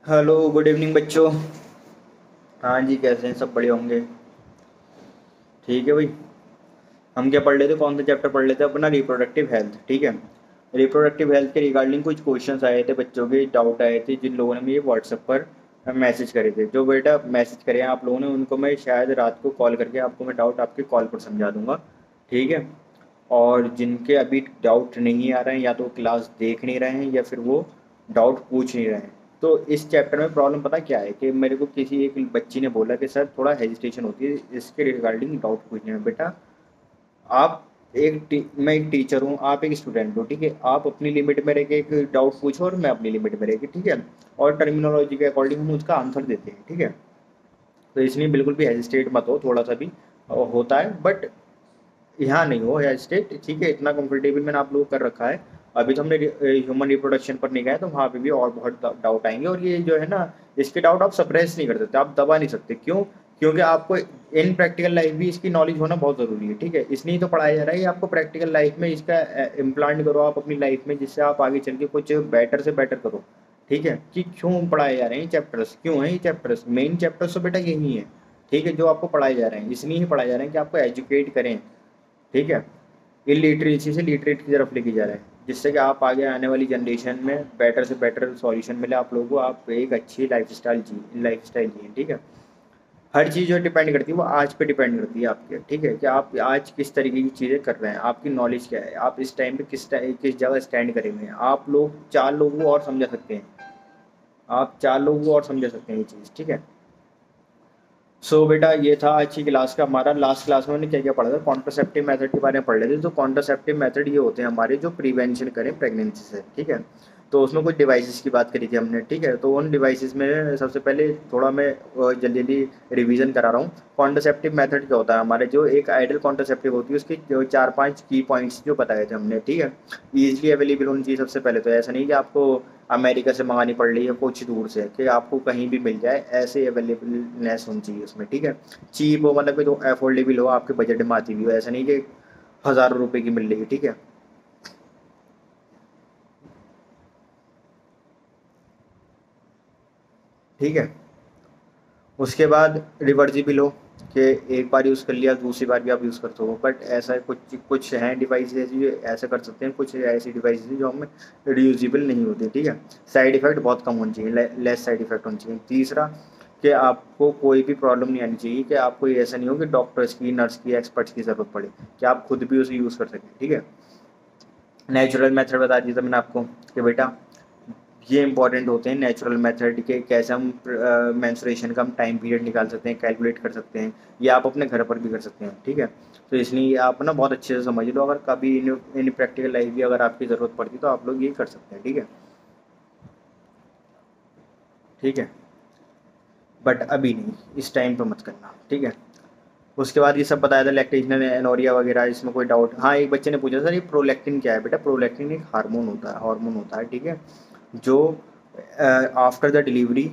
Hello, good evening बच्चों। हाँ जी, कैसे हैं? सब बढ़िया होंगे। ठीक है भाई। हम क्या पढ़ लेते, कौन सा चैप्टर पढ़ लेते? अपना रिप्रोडक्टिव हेल्थ। ठीक है। रिप्रोडक्टिव हेल्थ के रिगार्डिंग कुछ क्वेश्चंस आए थे, बच्चों के डाउट आए थे, जिन लोगों ने मुझे व्हाट्सएप पर मैसेज करे थे। जो बेटा मैसेज करे हैं आप लोगों ने, उनको मैं शायद रात को कॉल करके आपको मैं डाउट आपके कॉल पर समझा दूंगा। ठीक है। और जिनके अभी डाउट नहीं आ रहे हैं, या तो क्लास देख नहीं रहे हैं या फिर वो डाउट पूछ नहीं रहे हैं, तो इस चैप्टर में प्रॉब्लम पता क्या है कि मेरे को किसी एक बच्ची ने बोला कि सर थोड़ा हेजिटेशन होती है इसके रिगार्डिंग डाउट पूछने में। बेटा आप मैं एक टीचर हूँ, आप एक स्टूडेंट हो। ठीक है, आप अपनी लिमिट में रह के एक डाउट पूछो और मैं अपनी लिमिट में रह के। ठीक है। और टर्मिनोलॉजी के अकॉर्डिंग हम उसका आंसर देते हैं। ठीक है। तो इसलिए बिल्कुल भी हेजिटेट मत हो, थोड़ा सा भी होता है, बट यहाँ नहीं हो या स्टेट। ठीक है, इतना कंफर्टेबल मैंने आप लोग कर रखा है। अभी तो हमने ह्यूमन रिप्रोडक्शन पर नहीं गए, तो वहाँ पे भी और बहुत डाउट आएंगे। और ये जो है ना, इसके डाउट आप सप्रेस नहीं कर सकते, आप दबा नहीं सकते। क्यों? क्योंकि आपको इन प्रैक्टिकल लाइफ भी इसकी नॉलेज होना बहुत ज़रूरी है। ठीक है, इसलिए तो पढ़ाया जा रहा है कि आपको प्रैक्टिकल लाइफ में इसका इम्प्लांट करो आप अपनी लाइफ में, जिससे आप आगे चल के कुछ बेटर से बेटर करो। ठीक है, कि क्यों पढ़ाए जा रहे हैं ये चैप्टर्स, क्यों है ये चैप्टर्स, मेन चैप्टर्स तो बेटा यही है। ठीक है, जो आपको पढ़ाए जा रहे हैं इसलिए ही पढ़ाए जा रहे हैं कि आपको एजुकेट करें। ठीक है। इलिटरेसी से लिटरेट की तरफ लेके जा रहा है, जिससे कि आप आगे आने वाली जनरेशन में बेटर से बेटर सॉल्यूशन मिले आप लोगों को, आप एक अच्छी लाइफ स्टाइल जिए। ठीक है। हर चीज़ जो डिपेंड करती है वो आज पे डिपेंड करती है आपके। ठीक है, कि आप आज किस तरीके की चीज़ें कर रहे हैं, आपकी नॉलेज क्या है, आप इस टाइम पे किस जगह स्टैंड करे हुए हैं। आप लोग चार लोगों को और समझा सकते हैं, आप चार लोगों को और समझा सकते हैं ये चीज़। ठीक है। सो बेटा ये था आज की क्लास का हमारा। लास्ट क्लास में हमने क्या क्या पढ़ा था, कॉन्ट्रासेप्टिव मेथड के बारे में पढ़ लेते। तो कॉन्ट्रासेप्टिव मेथड ये होते हैं हमारे जो प्रिवेंशन करें प्रेगनेंसी से। ठीक है। तो उसमें कुछ डिवाइसेस की बात करी थी हमने। ठीक है, तो उन डिवाइसेस में सबसे पहले थोड़ा मैं जल्दी जल्दी रिवीजन करा रहा हूँ। कॉन्ट्रासेप्टिव मेथड क्या होता है हमारे, जो एक आइडल कॉन्ट्रासेप्टिव होती है उसकी जो चार पांच की पॉइंट्स जो बताए थे हमने। ठीक है। ईजिली अवेलेबल होनी चाहिए सबसे पहले, तो ऐसा नहीं कि आपको अमेरिका से मंगानी पड़ रही है कुछ दूर से, कि आपको कहीं भी मिल जाए, ऐसे अवेलेबलनेस होनी चाहिए उसमें। ठीक है। चीप हो, मतलब कि जो अफोर्डेबल हो, आपके बजट में आती भी हो, ऐसा नहीं कि हज़ारों रुपए की मिल रही है। ठीक है। ठीक है। उसके बाद रिवर्सिबल हो, कि एक बार यूज़ कर लिया दूसरी बार भी आप यूज़ करते हो। बट ऐसा कुछ कुछ हैं डिवाइस ऐसी जो ऐसा कर सकते हैं, कुछ ऐसी डिवाइस जो हमें रियूजेबल नहीं होती। ठीक है। साइड इफेक्ट बहुत कम होनी चाहिए, लेस साइड इफेक्ट होनी चाहिए। तीसरा, कि आपको कोई भी प्रॉब्लम नहीं आनी चाहिए, कि आपको ये ऐसा नहीं हो कि डॉक्टर्स की, नर्स की, एक्सपर्ट्स की ज़रूरत पड़े, कि आप खुद भी उसे यूज़ कर सकें। ठीक है। नेचुरल मेथड बता दिया था मैंने आपको, कि बेटा ये इंपॉर्टेंट होते हैं नेचुरल मेथड के, कैसे हम मेंस्ट्रुएशन का हम टाइम पीरियड निकाल सकते हैं, कैलकुलेट कर सकते हैं। ये आप अपने घर पर भी कर सकते हैं। ठीक है। तो इसलिए ये आप ना बहुत अच्छे से समझ लो, अगर कभी इन प्रैक्टिकल लाइफ भी अगर आपकी ज़रूरत पड़ती तो आप लोग ये कर सकते हैं। ठीक है। ठीक है। बट अभी नहीं, इस टाइम पे मत करना। ठीक है। उसके बाद ये सब बताया था, लैक्टेशनल एनोरिया वगैरह, इसमें कोई डाउट? हाँ, एक बच्चे ने पूछा सर ये प्रोलैक्टिन क्या है। बेटा प्रोलैक्टिन एक हार्मोन होता है। ठीक है। जो आफ्टर द डिलीवरी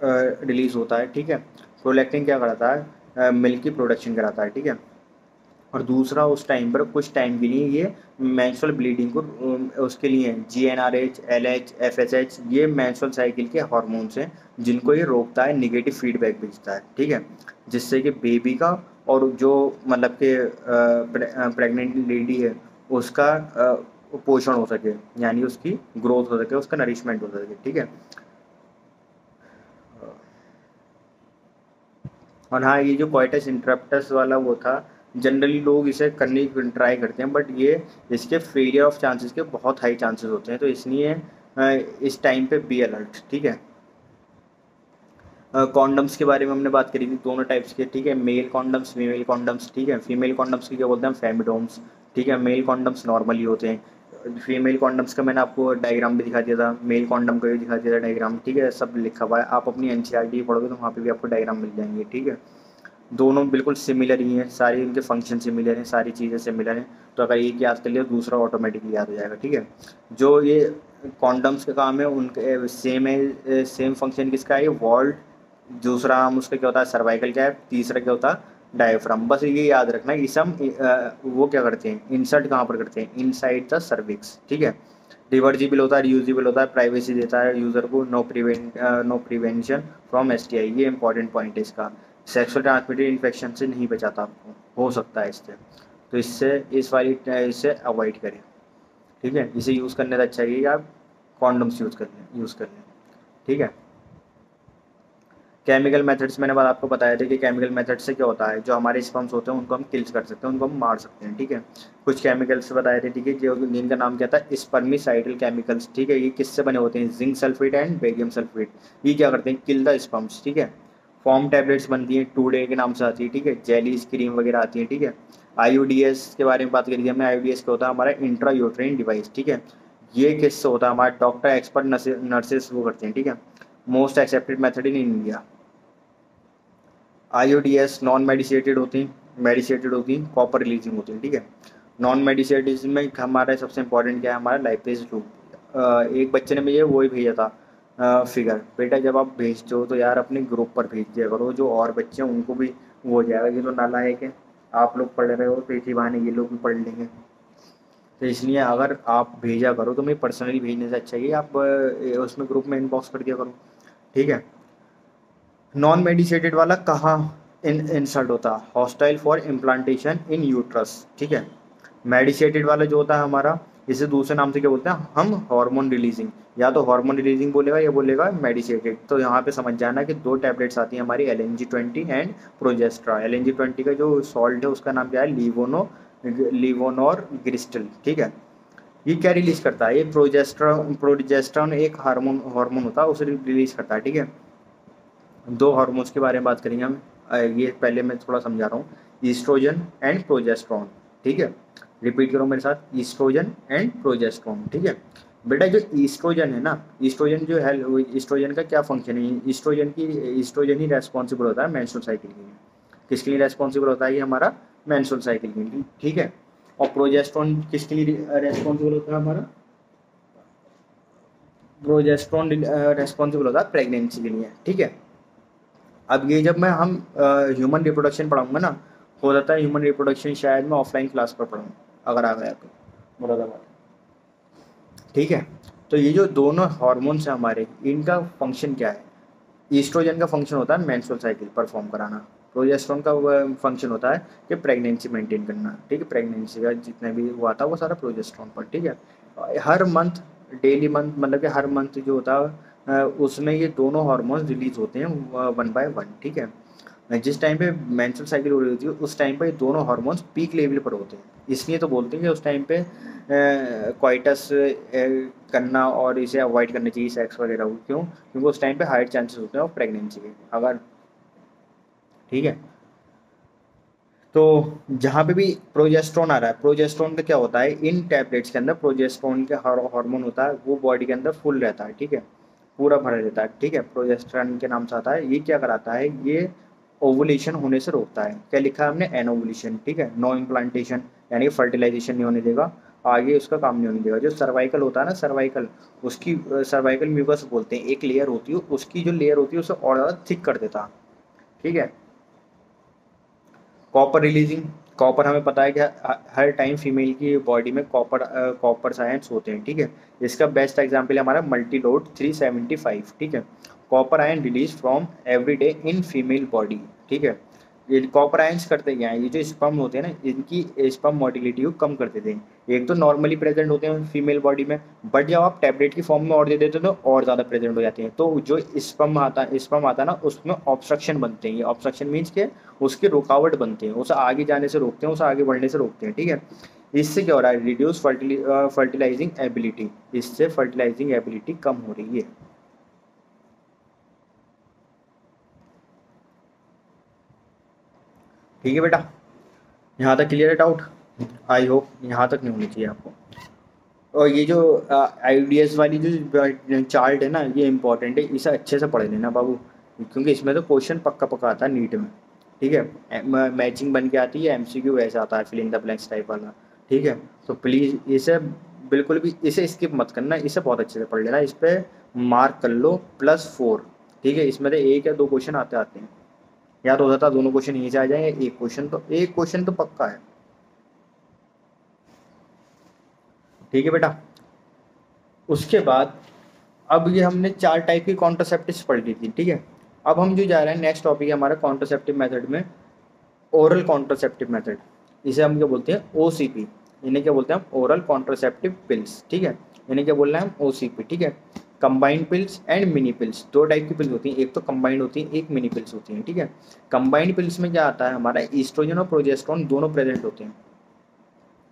रिलीज होता है। ठीक है। प्रोलैक्टिन क्या कराता है, मिल्क की प्रोडक्शन कराता है। ठीक है। और दूसरा, उस टाइम पर कुछ टाइम के लिए ये मेंस्ट्रुअल ब्लीडिंग को उसके लिए GnRH, LH, FSH, ये मेंस्ट्रुअल साइकिल के हॉर्मोन्स हैं, जिनको ये रोकता है, निगेटिव फीडबैक भेजता है। ठीक है। जिससे कि बेबी का, और जो मतलब कि प्रेग्नेंट लेडी है उसका पोषण हो सके, यानी उसकी ग्रोथ हो सके, उसका नरिशमेंट हो सके। ठीक है। और हाँ, ये जो कोइटस इंटरप्टस वाला वो था, जनरली लोग इसे करने की ट्राई करते हैं, बट ये इसके फेलियर ऑफ चांसेस के बहुत हाई चांसेस होते हैं। तो इसलिए इस टाइम पे बी अलर्ट। ठीक है। कॉन्डम्स के बारे में हमने बात करी थी, दोनों टाइप्स के। ठीक है, मेल कॉन्डम्स, फीमेल कॉन्डम्स। ठीक है, फीमेल कॉन्डम्स की क्या बोलते हैं, फेमिडोम्स। ठीक है, मेल कॉन्डम्स नॉर्मली होते हैं। फीमेल कॉन्डम्स का मैंने आपको डायग्राम भी दिखा दिया था, मेल कॉन्डम का भी दिखा दिया था डायग्राम। ठीक है, सब लिखा हुआ है, आप अपनी NCERT पढ़ोगे तो वहाँ पे भी आपको डायग्राम मिल जाएंगे। ठीक है। दोनों बिल्कुल सिमिलर ही हैं, सारी इनके फंक्शन सिमिलर हैं, सारी चीज़ें सिमिलर हैं। तो अगर एक याद कर लिया दूसरा ऑटोमेटिकली याद हो जाएगा। ठीक है। जो ये कॉन्डम्स का काम है उनके सेम है, सेम फंक्शन किसका है, वॉल्व। दूसरा हम उसका क्या होता है, सर्वाइकल कैप। तीसरा क्या होता है, डायफ्राम। बस ये याद रखना है, इसे हम वो क्या करते हैं, इंसर्ट कहाँ पर करते हैं, इनसाइड द सर्विक्स। ठीक है। रिवर्जिबल होता है, रियूजेबल होता है, प्राइवेसी देता है यूज़र को, नो प्रिवेंशन फ्रॉम एसटीआई, ये इंपॉर्टेंट पॉइंट है इसका। सेक्सुअल ट्रांसमिटेड इन्फेक्शन से नहीं बचाता आपको, हो सकता है इससे, तो इससे अवॉइड करें। ठीक है, इसे यूज़ करने से अच्छा है कि आप कॉन्डम्स यूज़ कर लें। ठीक है। केमिकल मेथड्स मैंने बात आपको बताया था कि केमिकल मेथड से क्या होता है, जो हमारे स्पर्म्स होते हैं उनको हम किल्स कर सकते हैं, उनको हम मार सकते हैं। ठीक है, कुछ केमिकल्स बताए थे, ठीक है, जो जिनका नाम क्या था, स्पर्मिसाइडल केमिकल्स। ठीक है, ये किससे बने होते हैं, zinc sulphate and barium sulphate. ये क्या करते हैं, किल द स्पर्म्स। ठीक है, फॉर्म टैबलेट्स बनती हैं, टूडे के नाम से आती है। ठीक है, जेलीज क्रीम वगैरह आती है। ठीक है, आईयूडीएस के बारे में बात करी थी हमने। आईयूडीएस क्या होता है, हमारा इंट्रा यूट्राइन डिवाइस। ठीक है, ये किससे होता है, हमारे डॉक्टर एक्सपर्ट नर्सेस वो करते हैं। ठीक है, most accepted method in India. IUDs non medicated होती हैं, कॉपर रिलीजिंग होती है। ठीक है, नॉन मेडिसेटेड में हमारा सबसे इंपॉर्टेंट क्या है, हमारा लाइपेज लूप। एक बच्चे ने मुझे वही भेजा था फिगर, बेटा जब आप भेजते हो तो यार अपने ग्रुप पर भेज दिया करो, जो और बच्चे हैं उनको भी वो हो जाएगा, ये तो नालायक है, आप लोग पढ़ रहे हो तो इसी बहाने ये लोग भी पढ़ लेंगे। तो इसलिए अगर आप भेजा करो तो मैं पर्सनली भेजने से अच्छा है कि आप उसमें ग्रुप में इनबॉक्स कर दिया करो। ठीक है, नॉन मेडिकेटेड वाला कहाँ इंसर्ट होता है, hostile for implantation in uterus. ठीक है, मेडिकेटेड वाला जो होता है हमारा, इसे दूसरे नाम से क्या बोलते हैं हम, हार्मोन रिलीजिंग, या तो हार्मोन रिलीजिंग बोलेगा या बोलेगा मेडिकेटेड। तो यहाँ पे समझ जाना कि दो टैबलेट्स आती हैं हमारी, LNG-20 एंड प्रोजेस्ट्रा। LNG-20 का जो सॉल्ट है उसका नाम क्या है, लिवोनोर ग्रिस्टल। ठीक है, ये क्या रिलीज करता है, ये प्रोजेस्ट्रॉन एक हार्मोन होता है, उसे रिलीज करता है। ठीक है, दो हार्मोन्स के बारे में बात करेंगे हम। ये पहले मैं थोड़ा समझा रहा हूँ, ईस्ट्रोजन एंड प्रोजेस्ट्रॉन। ठीक है, रिपीट करो मेरे साथ, ईस्ट्रोजन एंड प्रोजेस्ट्रॉन। ठीक है, बेटा जो ईस्ट्रोजन है ना, ईस्ट्रोजन जो है, ईस्ट्रोजन का क्या फंक्शन है, ईस्ट्रोजन ही रेस्पॉन्सिबल होता है मेंस्ट्रुअल साइकिल के लिए। किसके लिए रेस्पॉन्सिबल होता है ये, हमारा मेंस्ट्रुअल साइकिल के लिए। ठीक है, और प्रोजेस्ट्रॉन किसके लिए रेस्पॉन्सिबल होता है, हमारा प्रोजेस्ट्रॉन रेस्पॉन्सिबल होता है प्रेगनेंसी के लिए। ठीक है, अब ये जब मैं हम ह्यूमन रिप्रोडक्शन पढ़ाऊंगा ना, हो जाता है ह्यूमन रिप्रोडक्शन शायद मैं ऑफलाइन क्लास पर पढ़ाऊँ, अगर आ गया तो मुरादाबाद। ठीक है, तो ये जो दोनों हार्मोन्स हैं हमारे, इनका फंक्शन क्या है, ईस्ट्रोजन का फंक्शन होता है मेंस्ट्रुअल साइकिल परफॉर्म कराना, प्रोजेस्टेरोन का फंक्शन होता है कि प्रेगनेंसी मेंटेन करना। ठीक है, प्रेगनेंसी का जितना भी वो आता है वो सारा प्रोजेस्टेरोन पर। ठीक है, हर मंथ, डेली मंथ, मतलब कि हर मंथ जो होता है उसमें ये दोनों हार्मोन्स रिलीज होते हैं 1 by 1। ठीक है, जिस टाइम पे मेंस्ट्रुअल साइकिल हो रही होती है उस टाइम पे दोनों हार्मोन्स पीक लेवल पर होते हैं, इसलिए तो बोलते हैं कि उस टाइम पे क्वाइटस करना और इसे अवॉइड करना चाहिए, सेक्स वगैरह को। क्यों, क्योंकि उस टाइम पे हाई चांसेस होते हैं ऑफ प्रेगनेंसी के, अगर। ठीक है, तो जहाँ पे भी प्रोजेस्ट्रॉन आ रहा है, प्रोजेस्ट्रॉन का क्या होता है, इन टैबलेट्स के अंदर प्रोजेस्ट्रॉन के हार्मोन होता है, वो बॉडी के अंदर फुल रहता है। ठीक है, पूरा भरा रहता है। ठीक है, प्रोजेस्ट्रॉन के नाम से आता है। ये क्या कराता है, ये ओवुलेशन होने से रोकता है। क्या लिखा है हमने, एनोवुलेशन। ठीक है, नो इम्प्लांटेशन, यानी फर्टिलाइजेशन नहीं होने देगा, आगे उसका काम नहीं होने देगा। जो सर्वाइकल होता है ना, सर्वाइकल, उसकी सर्वाइकल म्यूकस बोलते हैं, एक लेयर होती है, उसकी जो लेयर होती है उसे और ज़्यादा थिक कर देता। ठीक है, कॉपर रिलीजिंग, कॉपर हमें पता है कि हर टाइम फीमेल की बॉडी में कॉपर आयंस होते हैं। ठीक है, इसका बेस्ट एग्जांपल है हमारा मल्टीलोड 375। ठीक है, copper ion release from every day in female body. ठीक है, ये कॉपर आयंस करते क्या है, ये जो स्पर्म होते हैं ना, इनकी स्पर्म मोटिलिटी को कम कर देते हैं। एक तो नॉर्मली प्रेजेंट होते हैं फीमेल बॉडी में, बट जब आप टैबलेट की फॉर्म में और दे देते हो तो और ज़्यादा प्रेजेंट हो जाते हैं। तो जो स्पर्म आता है ना, उसमें ऑब्स्ट्रक्शन बनते हैं। ये ऑब्स्ट्रक्शन मीन्स के उसकी रुकावट बनते हैं, उसे आगे जाने से रोकते हैं, उसे आगे बढ़ने से रोकते हैं। ठीक है, इससे क्या हो रहा है, रिड्यूस फर्टिलाइजिंग एबिलिटी, इससे फर्टिलाइजिंग एबिलिटी कम हो रही है। ठीक है बेटा, यहाँ तक क्लियर है डाउट, आई होप यहाँ तक नहीं होनी चाहिए आपको। और ये जो आईडीएस वाली जो चार्ट है ना, ये इंपॉर्टेंट है, इसे अच्छे से पढ़ लेना बाबू, क्योंकि इसमें तो क्वेश्चन पक्का पक्का आता है नीट में। ठीक है, मैचिंग बन के आती है, एमसीक्यू वैसे आता है, fill in the blanks type वाला। ठीक है, तो प्लीज़ इसे बिल्कुल भी इसे स्किप मत करना, इसे बहुत अच्छे से पढ़ लेना, इस पर मार्क कर लो +4। ठीक है, इसमें तो एक या दो क्वेश्चन आते आते हैं, या तो हो जाता है दोनों क्वेश्चन यहीं से आ जाएंगे, एक क्वेश्चन तो पक्का है। ठीक है बेटा, उसके बाद अब ये हमने 4 टाइप की कॉन्ट्रासेप्टिव्स पढ़ ली थी, ठीक है। अब हम जो जा रहे हैं नेक्स्ट टॉपिक है हमारा कॉन्ट्रासेप्टिव मेथड में, ओरल कॉन्ट्रासेप्टिव मेथड। इसे हम क्या बोलते हैं, ओसीपी। इन्हें क्या बोलते हैं हम, ओरल कॉन्ट्रासेप्टिव पिल्स, ठीक है। इन्हें क्या बोलना है हम, ओसीपी, ठीक है। Combined pills and mini pills, दो टाइप की पिल्स होती हैं, एक तो कंबाइंड होती है, एक मिनी पिल्स होती हैं, ठीक है। कंबाइंड पिल्स में क्या आता है हमारा, ईस्ट्रोजन और प्रोजेस्टेरोन दोनों प्रेजेंट होते हैं।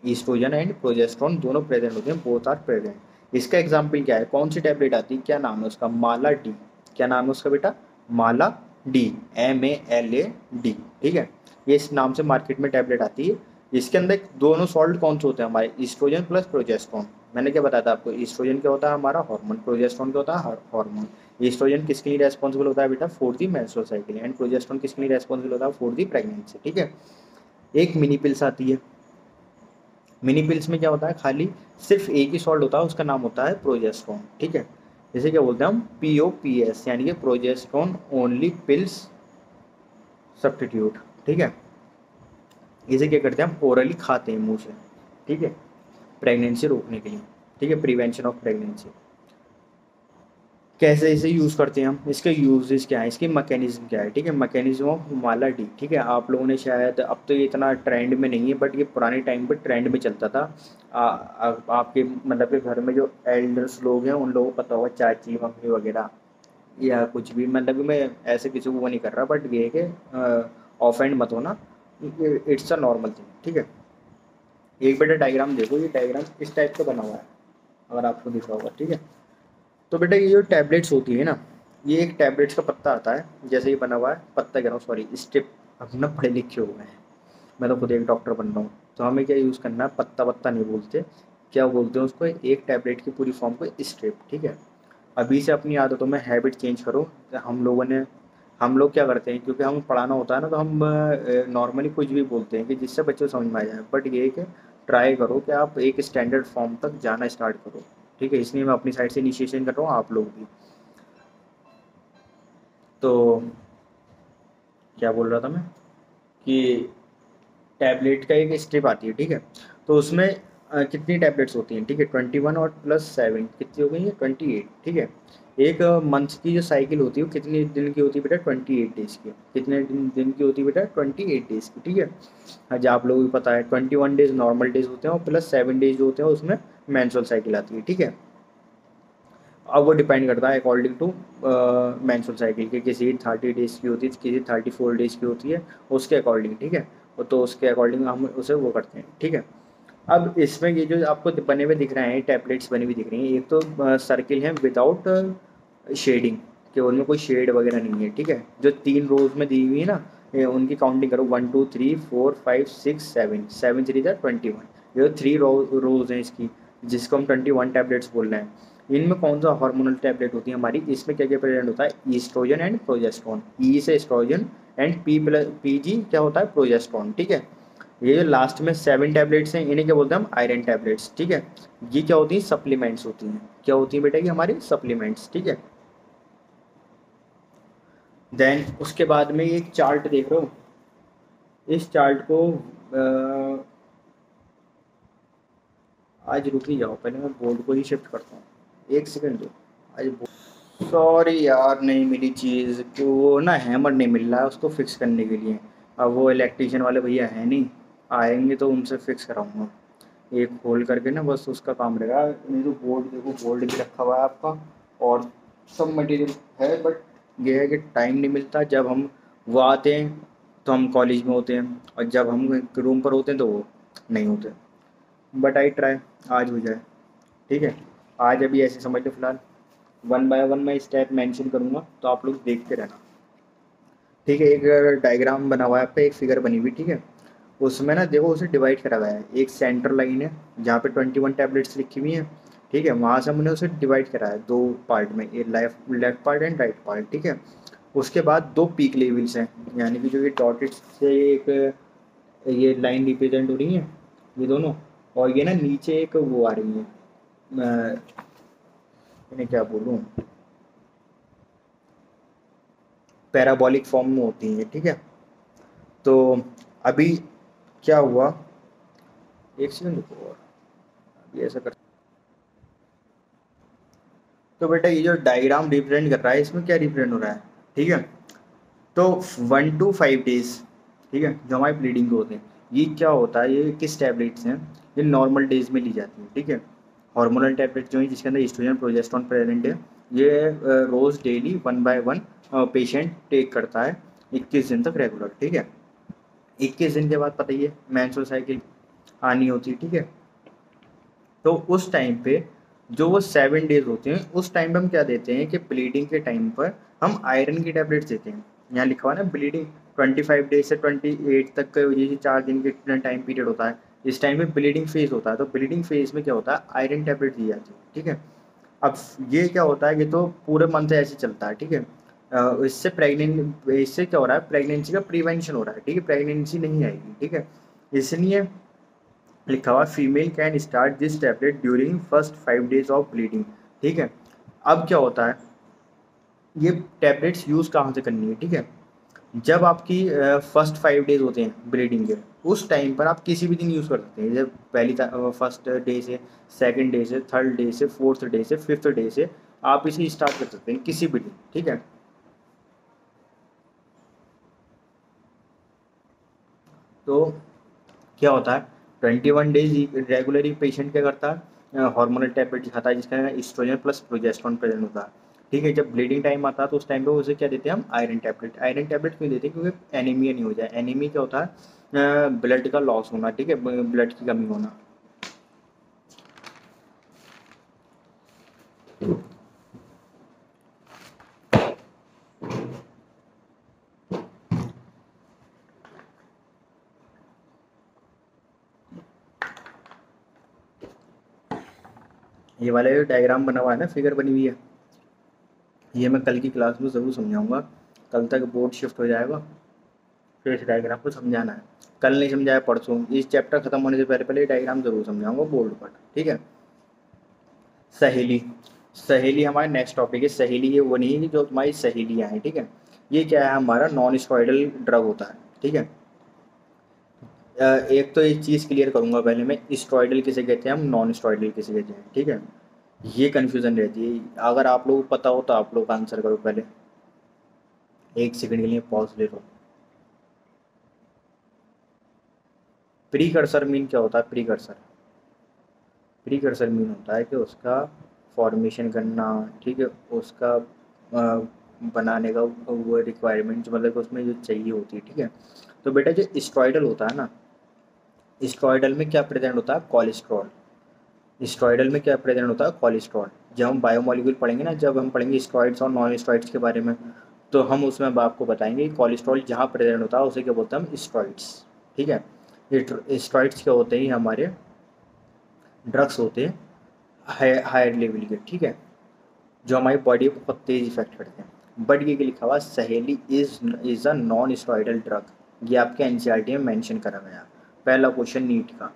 ईस्ट्रोजन एंड प्रोजेस्टेरोन दोनों प्रेजेंट होते हैं, बोथ आर प्रेजेंट। इसका एग्जाम्पल क्या है, कौन सी टैबलेट आती है, क्या नाम है उसका, माला डी। क्या नाम है उसका बेटा, माला डी, MALA D, ठीक है। ये इस नाम से मार्केट में टैबलेट आती है। इसके अंदर दोनों सॉल्ट कौन से होते हैं हमारे, ईस्ट्रोजन प्लस प्रोजेस्टेरोन। मैंने क्या बताया था आपको, ईस्ट्रोजन क्या होता है हमारा हार्मोन, प्रोजेस्टेरोन क्या होता है हार्मोन। ईस्ट्रोजन किसके लिए रेस्पॉन्सिबल होता है बेटा, for the menstrual cycle, and progesterone किसके लिए रेस्पॉन्सिबल होता है, फॉर दी प्रेगनेंसी, ठीक है। एक मिनी पिल्स आती है, मिनी पिल्स में क्या होता है, खाली सिर्फ एक ही सॉल्ट होता है, उसका नाम होता है प्रोजेस्टेरोन, ठीक है। इसे क्या बोलते हैं हम, POPS, यानी कि प्रोजेस्टेरोन ओनली पिल्स सब्स्टिट्यूट, ठीक है। इसे क्या करते हैं हम, ओरली खाते हैं मुंह से, ठीक है, प्रेगनेंसी रोकने के लिए, ठीक है, प्रिवेंशन ऑफ प्रेगनेंसी। कैसे इसे यूज़ करते हैं हम, इसके यूजेस क्या है, इसकी मैकेनिज्म क्या है, ठीक है। मैकेनिज्म ऑफ माला डी, ठीक है। आप लोगों ने शायद, अब तो ये इतना ट्रेंड में नहीं है, बट ये पुराने टाइम पर ट्रेंड में चलता था। आपके मतलब के घर में जो एल्डर्स लोग हैं उन लोगों को पता होगा, चाची मम्मी वगैरह, या कुछ भी, मतलब कि मैं ऐसे किसी को वो नहीं कर रहा, बट ये है कि ऑफेंड मत होना, इट्स अ नॉर्मल थिंग, ठीक है। एक बेटा डायग्राम देखो, ये डायग्राम इस टाइप का बना हुआ है, अगर आपको दिख रहा होगा, ठीक है। तो बेटा ये जो टैबलेट्स होती है ना, ये एक टैबलेट्स का पत्ता आता है, जैसे ये बना हुआ है, पत्ता कह रहा हूँ सॉरी, स्टेप। अब ना पढ़े लिखे हुए हैं, मैं तो खुद एक डॉक्टर बन रहा हूँ, तो हमें क्या यूज़ करना है, पत्ता पत्ता नहीं बोलते, क्या बोलते हैं उसको, एक टैबलेट की पूरी फॉर्म को स्ट्रिप, ठीक है। अभी से अपनी आदतों में हैबिट चेंज करो। हम लोग क्या करते हैं, क्योंकि हमें पढ़ाना होता है ना, तो हम नॉर्मली कुछ भी बोलते हैं कि जिससे बच्चों को समझ में आ जाए, बट ये है कि ट्राई करो कि आप एक स्टैंडर्ड फॉर्म तक जाना स्टार्ट करो, ठीक है। इसलिए मैं अपनी साइड से इनिशिएशन कर रहा हूँ, आप लोग भी। तो क्या बोल रहा था मैं, कि टैबलेट का एक स्ट्रिप आती है, ठीक है। तो उसमें कितनी टैबलेट्स होती हैं, ठीक है, 21 और +7 कितनी हो गई है, 28, ठीक है। एक मंथ की जो साइकिल होती है वो कितने दिन की होती है बेटा, 28 डेज की। कितने दिन की होती है बेटा, 28 डेज की, ठीक है। आज आप लोगों को पता है 21 डेज नॉर्मल डेज होते हैं, और +7 डेज जो होते हैं उसमें मेंस्ट्रुअल साइकिल आती है, ठीक है। अब वो डिपेंड करता है अकॉर्डिंग टू मेंस्ट्रुअल साइकिल के, किसी 30 डेज की होती है, किसी 34 डेज की होती है, उसके अकॉर्डिंग, ठीक है। तो उसके अकॉर्डिंग हम उसे वो करते हैं, ठीक है। अब इसमें ये जो आपको बने हुए दिख रहे हैं, टैबलेट्स बनी हुई दिख रही हैं, एक तो सर्किल है विदाउट शेडिंग, कि उनमें कोई शेड वगैरह नहीं है, ठीक है। जो 3 रोज में दी हुई है ना, उनकी काउंटिंग करो, 1 2 3 4 5 6 7, 7 3 21, ये 3 रोज हैं इसकी, जिसको हम 21 टैबलेट्स बोल रहे हैं। इनमें कौन सा हार्मोनल टैबलेट होती है हमारी, इसमें क्या क्या प्रेजेंट होता है, ईस्ट्रोजन एंड प्रोजेस्टेरोन। ई से एस्ट्रोजन एंड PG क्या होता है, प्रोजेस्टेरोन, ठीक है। ये जो लास्ट में 7 टैबलेट्स हैं, इन्हें क्या बोलते हैं हम, आयरन टैबलेट्स, ठीक है। ये क्या होती हैं, सप्लीमेंट्स होती हैं, क्या होती हैं बेटा, ये हमारी सप्लीमेंट्स, ठीक है। देन उसके बाद में ये एक चार्ट देख रहे हो, इस चार्ट को आज रुक ही जाओ, पहले मैं बोर्ड को ही शिफ्ट करता हूँ, एक सेकंड दो। आज सॉरी यार, नहीं मिली चीज़, कि वो ना हैमर नहीं मिल रहा है उसको फिक्स करने के लिए। अब वो इलेक्ट्रीशियन वाले भैया हैं नहीं, आएंगे तो उनसे फिक्स कराऊंगा। एक खोल करके ना बस उसका काम रहेगा, नहीं तो बोर्ड देखो, बोर्ड भी रखा हुआ है आपका, और सब मटेरियल है, बट ये है कि टाइम नहीं मिलता। जब हम वो आते हैं तो हम कॉलेज में होते हैं, और जब हम रूम पर होते हैं तो वो नहीं होते। बट आई ट्राई, आज हो जाए, ठीक है। आज अभी ऐसे समझ लो फिलहाल, 1 बाय 1 मैं स्टेप मेंशन करूँगा, तो आप लोग देखते रहना, ठीक है। एक डायग्राम बना हुआ है आपका, एक फिगर बनी हुई, ठीक है। उसमें ना देखो, उसे डिवाइड करा हुआ है, एक सेंटर लाइन है जहाँ पे 21 टैबलेट्स लिखी हुई हैं, ठीक है। वहाँ से हमने उसे डिवाइड करा है 2 पार्ट में, ये left left part and right part, ठीक है। उसके बाद 2 पीक लेवल्स हैं, यानी कि जो ये डॉटेड से एक ये लाइन रिप्रेजेंट हो रही है, ये दोनों, और ये ना नीचे एक वो आ रही है, इन्हें क्या बोलूँ, पैराबॉलिक फॉर्म में होती हैं, ठीक है। तो अभी क्या हुआ, एक सेकंड रुको, और अभी ऐसा कर, तो बेटा ये जो डायग्राम रिप्रेजेंट कर रहा है इसमें क्या रिप्रेजेंट हो रहा है, ठीक है। तो 1 to 5 days, ठीक है, जो हमारी ब्लीडिंग के होते हैं, ये क्या होता है, ये किस टैबलेट्स हैं, ये नॉर्मल डेज में ली जाती है, ठीक है। हार्मोनल टैबलेट जो है जिसके अंदर एस्ट्रोजन प्रोजेस्टेरोन प्रेजेंट है, ये रोज डेली 1 by 1 पेशेंट टेक करता है 21 दिन तक रेगुलर, ठीक है। 21 दिन के बाद पता ही है मेंस्ट्रुअल साइकिल आनी होती है, ठीक है। तो उस टाइम पे जो वो 7 डेज होते हैं उस टाइम पे हम क्या देते हैं कि ब्लीडिंग के टाइम पर हम आयरन की टैबलेट्स देते हैं। यहाँ लिखा हुआ है ना ब्लीडिंग 25 डेज से 28 तक का ये 4 दिन के टाइम पीरियड होता है, इस टाइम पे ब्लीडिंग फेज होता है। तो ब्लीडिंग फेज में क्या होता है, आयरन टैबलेट दी जाती है, ठीक है। अब ये क्या होता है कि तो पूरे मंथ ऐसे चलता है, ठीक है। इससे क्या हो रहा है, प्रेगनेंसी का प्रिवेंशन हो रहा है, ठीक है, प्रेगनेंसी नहीं आएगी, ठीक है। इसलिए लिखा हुआ female can start this tablet during first 5 days of bleeding, ठीक है। अब क्या होता है, ये टैबलेट्स यूज़ कहाँ से करनी है, ठीक है। जब आपकी फर्स्ट 5 days होते हैं ब्लीडिंग के, उस टाइम पर आप किसी भी दिन यूज़ कर सकते हैं। जब पहली फर्स्ट डे से, सेकंड डे से, थर्ड डे से, फोर्थ डे से, फिफ्थ डे से आप इसे स्टार्ट कर सकते हैं किसी भी दिन, ठीक है। तो क्या होता है, 21 डेज रेगुलरली पेशेंट क्या करता है, हार्मोनल टैबलेट खाता है जिसका एस्ट्रोजन प्लस प्रोजेस्टेरोन प्रेजेंट होता है, ठीक है। जब ब्लीडिंग टाइम आता है तो उस टाइम पे उसे क्या देते हैं हम, आयरन टैबलेट। आयरन टैबलेट क्यों देते हैं, क्योंकि एनीमिया नहीं हो जाए। एनीमिया क्या होता है, ब्लड का लॉस होना, ठीक है, ब्लड की कमी होना। ये वाला जो डायग्राम बना हुआ है ना, फिगर बनी हुई है, ये मैं कल की क्लास में ज़रूर समझाऊंगा। कल तक बोर्ड शिफ्ट हो जाएगा, फिर इस डायग्राम को समझाना है। कल नहीं समझाया परसों, इस चैप्टर खत्म होने से पहले पहले ये डायग्राम जरूर समझाऊंगा बोर्ड पर, ठीक है। सहेली, सहेली हमारा नेक्स्ट टॉपिक है। सहेली ये वो नहीं है कि जो तुम्हारी सहेलियाँ हैं, ठीक है। ये क्या है, हमारा नॉन स्टेरॉयडल ड्रग होता है, ठीक है। एक तो एक चीज़ क्लियर करूंगा पहले मैं, स्टेरॉयडल किसे कहते हैं हम, नॉन स्टेरॉयडल किसे कहते हैं, ठीक है। ये कन्फ्यूज़न रहती है, अगर आप लोगों को पता हो तो आप लोग आंसर करो पहले। 1 सेकंड के लिए पॉज ले लो। प्रीकर्सर मीन क्या होता है, प्रीकर्सर, प्रीकर्सर मीन होता है कि उसका फॉर्मेशन करना, ठीक है, उसका बनाने का वो रिक्वायरमेंट, मतलब कि उसमें जो चाहिए होती है, ठीक है। तो बेटा जो स्टेरॉयडल होता है ना, स्टेरॉयडल में क्या प्रेजेंट होता है, कोलेस्ट्रॉल। स्टेरॉयडल में क्या प्रेजेंट होता है, कोलेस्ट्रॉल। जब हम बायोमोलिक्यूल पढ़ेंगे ना, जब हम पढ़ेंगे स्टेरॉइड्स और नॉन स्टेरॉइड्स के बारे में, तो हम उसमें अब आपको बताएंगे कि कोलेस्ट्रॉल जहाँ प्रेजेंट होता है उसे क्या बोलते हैं हम, स्टेरॉइड्स, ठीक है। ये स्टेरॉइड्स क्या होते हैं, हमारे ड्रग्स होते हैं हायर लेवल के, ठीक है, जो हमारी बॉडी को बहुत तेज इफेक्ट करते हैं। बट ये लिखा हुआ सहेली is a non steroidal drug, ये आपके एनसीईआरटी में मेंशन करा गया। पहला क्वेश्चन नीट का,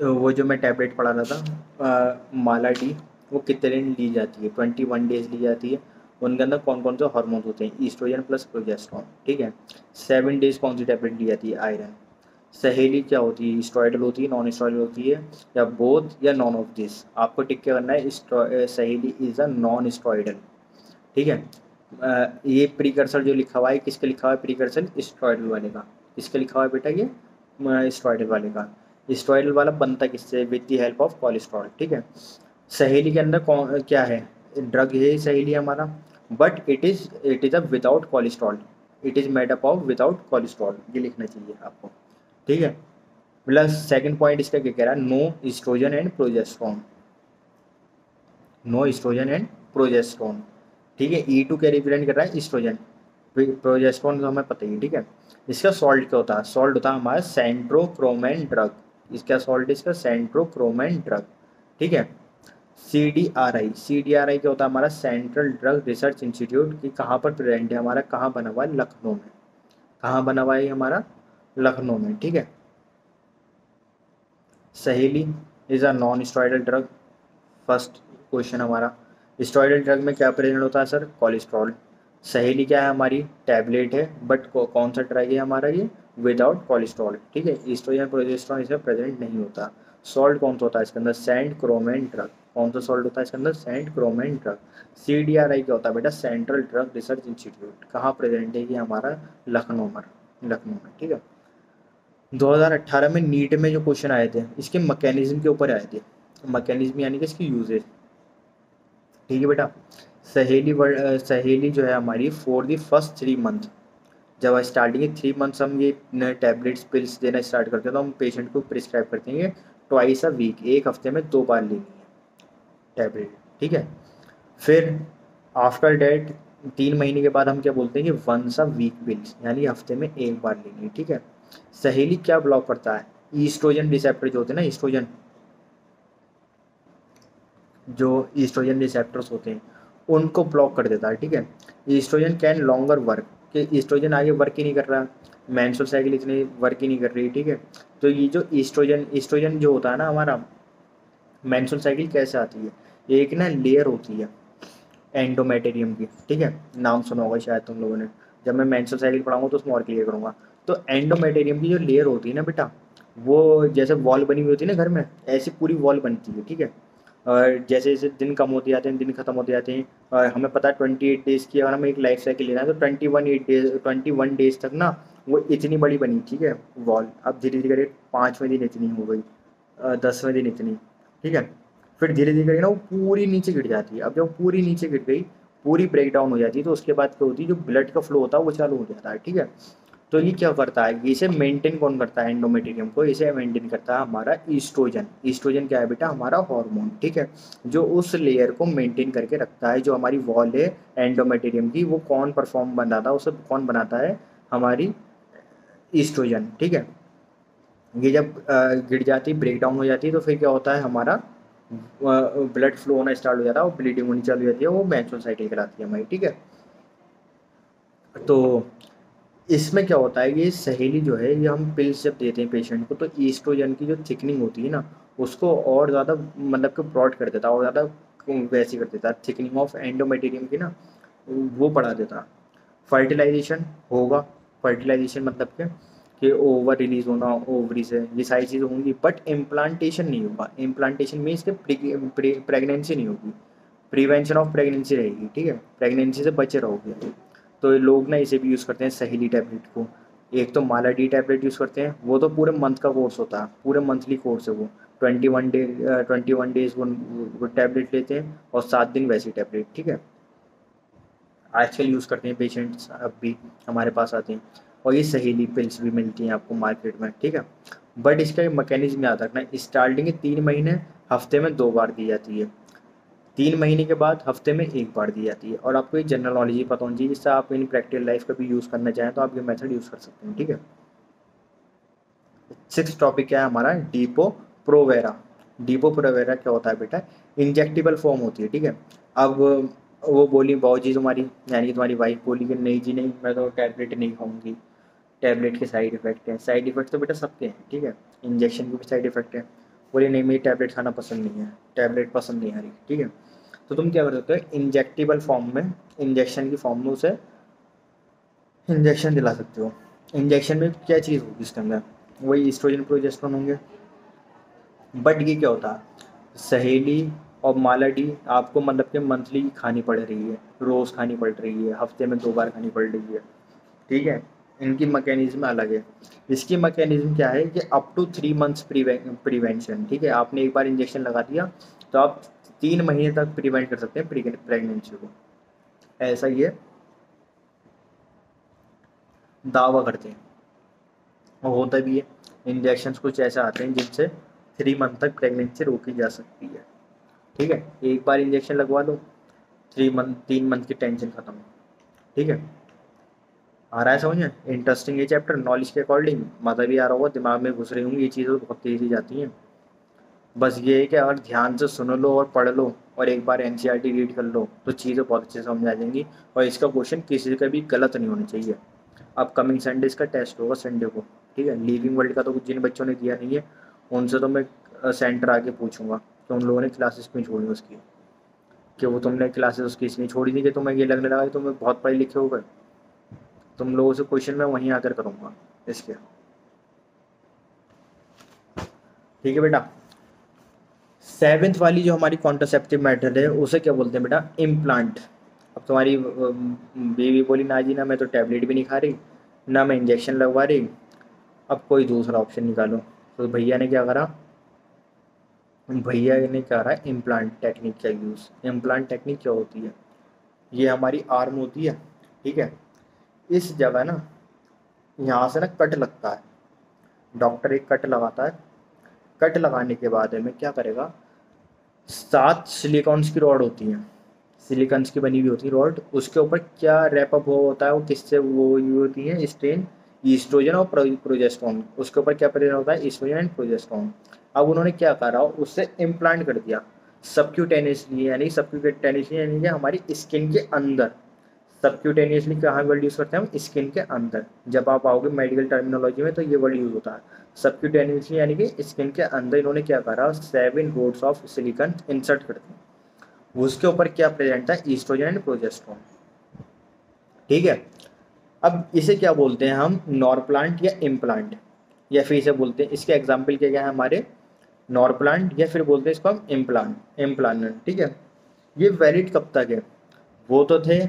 वो जो मैं टैबलेट पढ़ा रहा था माला डी, वो कितने दिन ली जाती है, 21 डेज ली जाती है। उनके अंदर कौन कौन से हार्मोन्स होते हैं, ईस्ट्रोजन प्लस प्रोजेस्टेरोन, ठीक है। 7 डेज कौन सी टैबलेट ली जाती है, आयरन। सहेली क्या होती है, स्टेरॉयडल होती है, नॉन स्टेरॉयडल होती है, या बोथ या नॉन ऑफ दिस, आपको टिक क्या करना है, सहेली इज अ नॉन स्टेरॉयडल, ठीक है। ये प्रीकर्सर जो लिखा हुआ है, किसका लिखा हुआ है प्रीकर्सर, स्टेरॉयडल वाले का। किसका लिखा हुआ है बेटा, ये स्टेरॉयडल वाले का। स्टेरॉयडल वाला बनता किससे, with the help of cholesterol, ठीक है। सहेली के अंदर कौन क्या है, ड्रग है सहेली हमारा, but it is a without cholesterol, it is made up of without cholesterol, ये लिखना चाहिए आपको, ठीक है। प्लस सेकंड पॉइंट इसका क्या कह रहा है, no oestrogen and progesterone, no oestrogen and progesterone, ठीक है। E2 क्या रिप्रेजेंट कर रहा है, ईस्ट्रोजन। प्रोजेस्टेरोन तो हमें पता ही है, ठीक है। इसका सॉल्ट क्या होता है, सॉल्ट होता है हमारा सेंट्रोक्रोमेन ड्रग, इसका सॉल्ट इसका सेंट्रोक्रोमेन ड्रग, ठीक है। CDRI, CDRI क्या होता है हमारा, सेंट्रल ड्रग रिसर्च इंस्टीट्यूट, की कहाँ पर प्रेजेंट है हमारा, कहाँ बना हुआ है, लखनऊ में। कहाँ बना हुआ है हमारा, लखनऊ में, ठीक है। सहेली is a non steroidal drug, first question हमारा। स्टेरॉयडल ड्रग में क्या प्रेजेंट होता है सर, कोलेस्ट्रॉल। सहेली क्या है हमारी, टैबलेट है, बट कौन सा ड्रग है हमारा, ये विदाउट कोलेस्ट्रॉल, ठीक है। ईस्ट्रोजन प्रोजेस्टेरोन इसमें प्रेजेंट नहीं होता। सॉल्ट कौन सा होता है इसके अंदर, सेंट क्रोमेन ड्रग, कौन सा सॉल्ट होता है इसके अंदर? Saint क्रोमेन drug. CDRI क्या होता है बेटा? Central drug research institute. कहाँ प्रेजेंट है ये? हमारा लखनऊ में, ठीक है। 2018 में नीट में जो क्वेश्चन आए थे इसके मैकेनिज्म के ऊपर आए थे। मैकेनिज्म यानी कि इसकी यूजेज, ठीक है बेटा। सहेली जो है हमारी फॉर द फर्स्ट 3 मंथ, जब स्टार्टिंग के 3 मंथ्स हम ये टैबलेट्स पिल्स देना स्टार्ट करते हैं तो हम पेशेंट को प्रिस्क्राइब करते हैं ट्वाइस अ वीक, एक हफ्ते में 2 बार लेनी है टैबलेट, ठीक है। फिर आफ्टर डेट 3 महीने के बाद हम क्या बोलते हैं कि वंस अ वीक पिल्स, यानी हफ्ते में 1 बार लेनी है, ठीक है। सहेली क्या ब्लॉक करता है? ईस्ट्रोजन रिसेप्टर जो होते हैं ना, ईस्ट्रोजन रिसेप्टर्स होते हैं उनको ब्लॉक कर देता है, ठीक है। ईस्ट्रोजन कैन लॉन्गर वर्क, कि ईस्ट्रोजन आगे वर्क ही नहीं कर रहा, मेंस्ट्रुअल साइकिल इतनी वर्क ही नहीं कर रही, ठीक है। तो ये जो ईस्ट्रोजन जो होता है ना हमारा, मेंस्ट्रुअल साइकिल कैसे आती है? एक ना लेयर होती है एंडोमेटेरियम की, ठीक है। नाम सुना होगा शायद तुम लोगों ने। जब मैं मेंस्ट्रुअल साइकिल पढ़ाऊंगा तो उसमें और क्लियर करूंगा। तो एंडोमेटेरियम की जो लेयर होती है ना बेटा, वो जैसे वॉल बनी हुई होती है ना घर में, ऐसी पूरी वॉल बनती है, ठीक है। और जैसे जैसे दिन कम होते जाते हैं, दिन खत्म होते जाते हैं, और हमें पता है 28 डेज़ की अगर हमें एक लाइफ साइकिल लेना है तो 21 डेज तक ना वो इतनी बड़ी बनी, ठीक है, वॉल। अब धीरे धीरे करके 5वें दिन इतनी हो गई, 10वें दिन इतनी, ठीक है। फिर धीरे धीरे करके ना वो पूरी नीचे गिर जाती है। अब जब पूरी नीचे गिर गई, पूरी ब्रेक डाउन हो जाती है, तो उसके बाद क्या होती है, जो ब्लड का फ्लो होता है वो चालू हो जाता है, ठीक है। तो ये क्या करता है? इसे मेंटेन कौन करता है? एंडोमेटेरियम को इसे मेंटेन करता है हमारा ईस्ट्रोजन। ईस्ट्रोजन क्या है बेटा? हमारा हार्मोन, ठीक है, जो उस लेयर को मेंटेन करके रखता है। जो हमारी वॉल है एंडोमेटेरियम की, वो कौन परफॉर्म बनाता है, उसे कौन बनाता है? हमारी ईस्ट्रोजन, ठीक है। ये जब गिर जाती, ब्रेक डाउन हो जाती है, तो फिर क्या होता है? हमारा ब्लड फ्लो होना स्टार्ट हो जाता है, वो ब्लीडिंग होनी चालू हो जाती है, वो मेंस्ट्रुअल साइकिल कराती है हमारी, ठीक है। तो इसमें क्या होता है, ये सहेली जो है ये हम पिल्स जब देते हैं पेशेंट को, तो ईस्ट्रोजन की जो थिकनिंग होती है ना, उसको और ज़्यादा मतलब कि ब्रॉड कर देता है, और ज़्यादा वैसी कर देता है, थिकनिंग ऑफ एंडोमेटेरियम की ना वो बढ़ा देता है। फर्टिलाइजेशन होगा, फर्टिलाइजेशन मतलब क्या कि ओवर रिलीज होना ओवरी से, ये सारी चीज़ें होंगी, बट इम्प्लांटेशन नहीं होगा। इम्प्लांटेशन मीन्स के प्रेगनेंसी नहीं होगी, प्रिवेंशन ऑफ प्रेगनेंसी रहेगी, ठीक है, प्रेगनेंसी से बचे रहोगे। तो ये लोग ना इसे भी यूज़ करते हैं सहेली टैबलेट को। एक तो माला डी टैबलेट यूज़ करते हैं, वो तो पूरे मंथ का कोर्स होता है, पूरे मंथली कोर्स है वो। 21 डेज वो टैबलेट लेते हैं, और 7 दिन वैसी टैबलेट, ठीक है। आजकल यूज़ करते हैं पेशेंट्स, अब भी हमारे पास आते हैं। और ये सहेली पिल्स भी मिलती हैं आपको मार्केट में, ठीक है। बट इसका एक मैकेनिज्म याद रखना, स्टार्टिंग के 3 महीने हफ्ते में 2 बार दी जाती है, 3 महीने के बाद हफ्ते में 1 बार दी जाती है। और आपको ये जनरल नॉलेज ही पता होनी चाहिए, जिससे आप इन प्रैक्टिकल लाइफ का भी यूज़ करना चाहें तो आप ये मेथड यूज़ कर सकते हैं, ठीक है। 6th टॉपिक क्या है हमारा? Depot Provera. डीपो प्रोवेरा क्या होता है बेटा? इंजेक्टेबल फॉर्म होती है, ठीक है। अब वो बोली बाबू जी तुम्हारी, यानी कि तुम्हारी वाइफ बोली कि नहीं जी नहीं, मैं तो टैबलेट नहीं खाऊंगी, टैबलेट के साइड इफेक्ट हैं। साइड इफेक्ट तो बेटा सबके हैं, ठीक है, इंजेक्शन के भी साइड इफेक्ट है। बोले नहीं मुझे टैबलेट खाना पसंद नहीं है, टैबलेट पसंद नहीं आ रही, ठीक है। तो तुम क्या कर सकते हो? इंजेक्टेबल फॉर्म में, इंजेक्शन की फॉर्म में उसे इंजेक्शन दिला सकते हो। इंजेक्शन में क्या चीज़ होगी इसके अंदर? वही ईस्ट्रोजन प्रोजेस्टेरोन होंगे। बट ये क्या होता है, सहेली और मालाडी आपको मतलब कि मंथली खानी पड़ रही है, रोज़ खानी पड़ रही है, हफ्ते में 2 बार खानी पड़ रही है, ठीक है। इनकी मैकेनिज्म अलग है। इसकी मैकेनिज्म क्या है कि अप टू 3 मंथ्स प्रिवेंशन, ठीक है। आपने एक बार इंजेक्शन लगा दिया तो आप 3 महीने तक प्रिवेंट कर सकते हैं प्रेगनेंसी को, ऐसा ये दावा करते हैं। और होता भी है। इंजेक्शन कुछ ऐसे आते हैं जिनसे 3 मंथ तक प्रेगनेंसी रोकी जा सकती है, ठीक है। एक बार इंजेक्शन लगवा लो, 3 मंथ 3 मंथ की टेंशन खत्म, ठीक है। आ रहा है समझ में? इंटरेस्टिंग ये चैप्टर, नॉलेज के अकॉर्डिंग मज़ा भी आ रहा होगा, दिमाग में घुस रही होंगी ये चीज़ें, तो बहुत तेज़ी जाती हैं। बस ये है कि अगर ध्यान से सुन लो और पढ़ लो और एक बार एनसीईआरटी रीड कर लो तो चीज़ें बहुत अच्छे से समझ आ जाएंगी। और इसका क्वेश्चन किसी का भी गलत नहीं होना चाहिए। अपकमिंग संडे इसका टेस्ट होगा संडे को, ठीक है। लिविंग वर्ल्ड का तो कुछ जिन बच्चों ने दिया नहीं है उनसे तो मैं सेंटर आके पूछूंगा कि उन लोगों ने क्लासेस क्यों छोड़ी उसकी, कि वो तुमने क्लासेस उसकी इसलिए छोड़ी थी कि तुम्हें ये लगने लगा कि तुम्हें बहुत पढ़े लिखे हो गए। तुम लोगों से क्वेश्चन मैं वहीं आकर करूँगा इसके, ठीक है बेटा। सेवेंथ वाली जो हमारी कॉन्ट्रासेप्टिव मेथड है उसे क्या बोलते हैं बेटा, इम्प्लांट। अब तुम्हारी बीवी बोली ना जी ना मैं तो टैबलेट भी नहीं खा रही, ना मैं इंजेक्शन लगवा रही, अब कोई दूसरा ऑप्शन निकालो। तो भैया ने क्या करा, भैया ने क्या करा, इम्प्लांट टेक्निक का यूज़। इम्प्लांट टेक्निक क्या होती है, ये हमारी आर्म होती है, ठीक है, इस जगह ना यहाँ से ना कट लगता है, डॉक्टर एक कट लगाता है, कट लगाने के बाद में क्या करेगा, 7 सिलिकॉन्स की रॉड होती हैं, सिलिकॉन्स की बनी हुई होती है रॉड, उसके ऊपर क्या रैपअप हो होता है, वो किससे वो हुई होती है, स्ट्रेन, ईस्ट्रोजन और प्रोजेस्टेरोन, उसके ऊपर क्या प्रेजेंट होता है, ईस्ट्रोजन एंड प्रोजेस्टेरोन। अब उन्होंने क्या करा, उससे इम्प्लांट कर दिया सबक्यूटेनियसली, यानी सबक्यूटेनियसली यानी कि हमारी स्किन के अंदर। सबक्यूटेनियसली कहाँ वर्ड यूज़ करते हैं हम, स्किन के अंदर। जब आप आओगे मेडिकल टर्मिनोलॉजी में तो ये वर्ड यूज़ होता है सबक्यूटेनियसली, यानी कि स्किन के अंदर इन्होंने क्या करा, 7 रोड्स ऑफ सिलिकॉन इंसर्ट कर दी, उसके ऊपर क्या प्रेजेंट था, ईस्ट्रोजन एंड प्रोजेस्टेरोन, ठीक है। अब इसे क्या बोलते हैं हम, नॉरप्लांट या इम्प्लांट, या फिर इसे बोलते हैं, इसके एग्जाम्पल क्या क्या है हमारे, नॉरप्लांट, या फिर बोलते हैं इसको हम इम्प्लांट, इम्प्लांट, ठीक है। ये वैलिड कब तक है, वो तो थे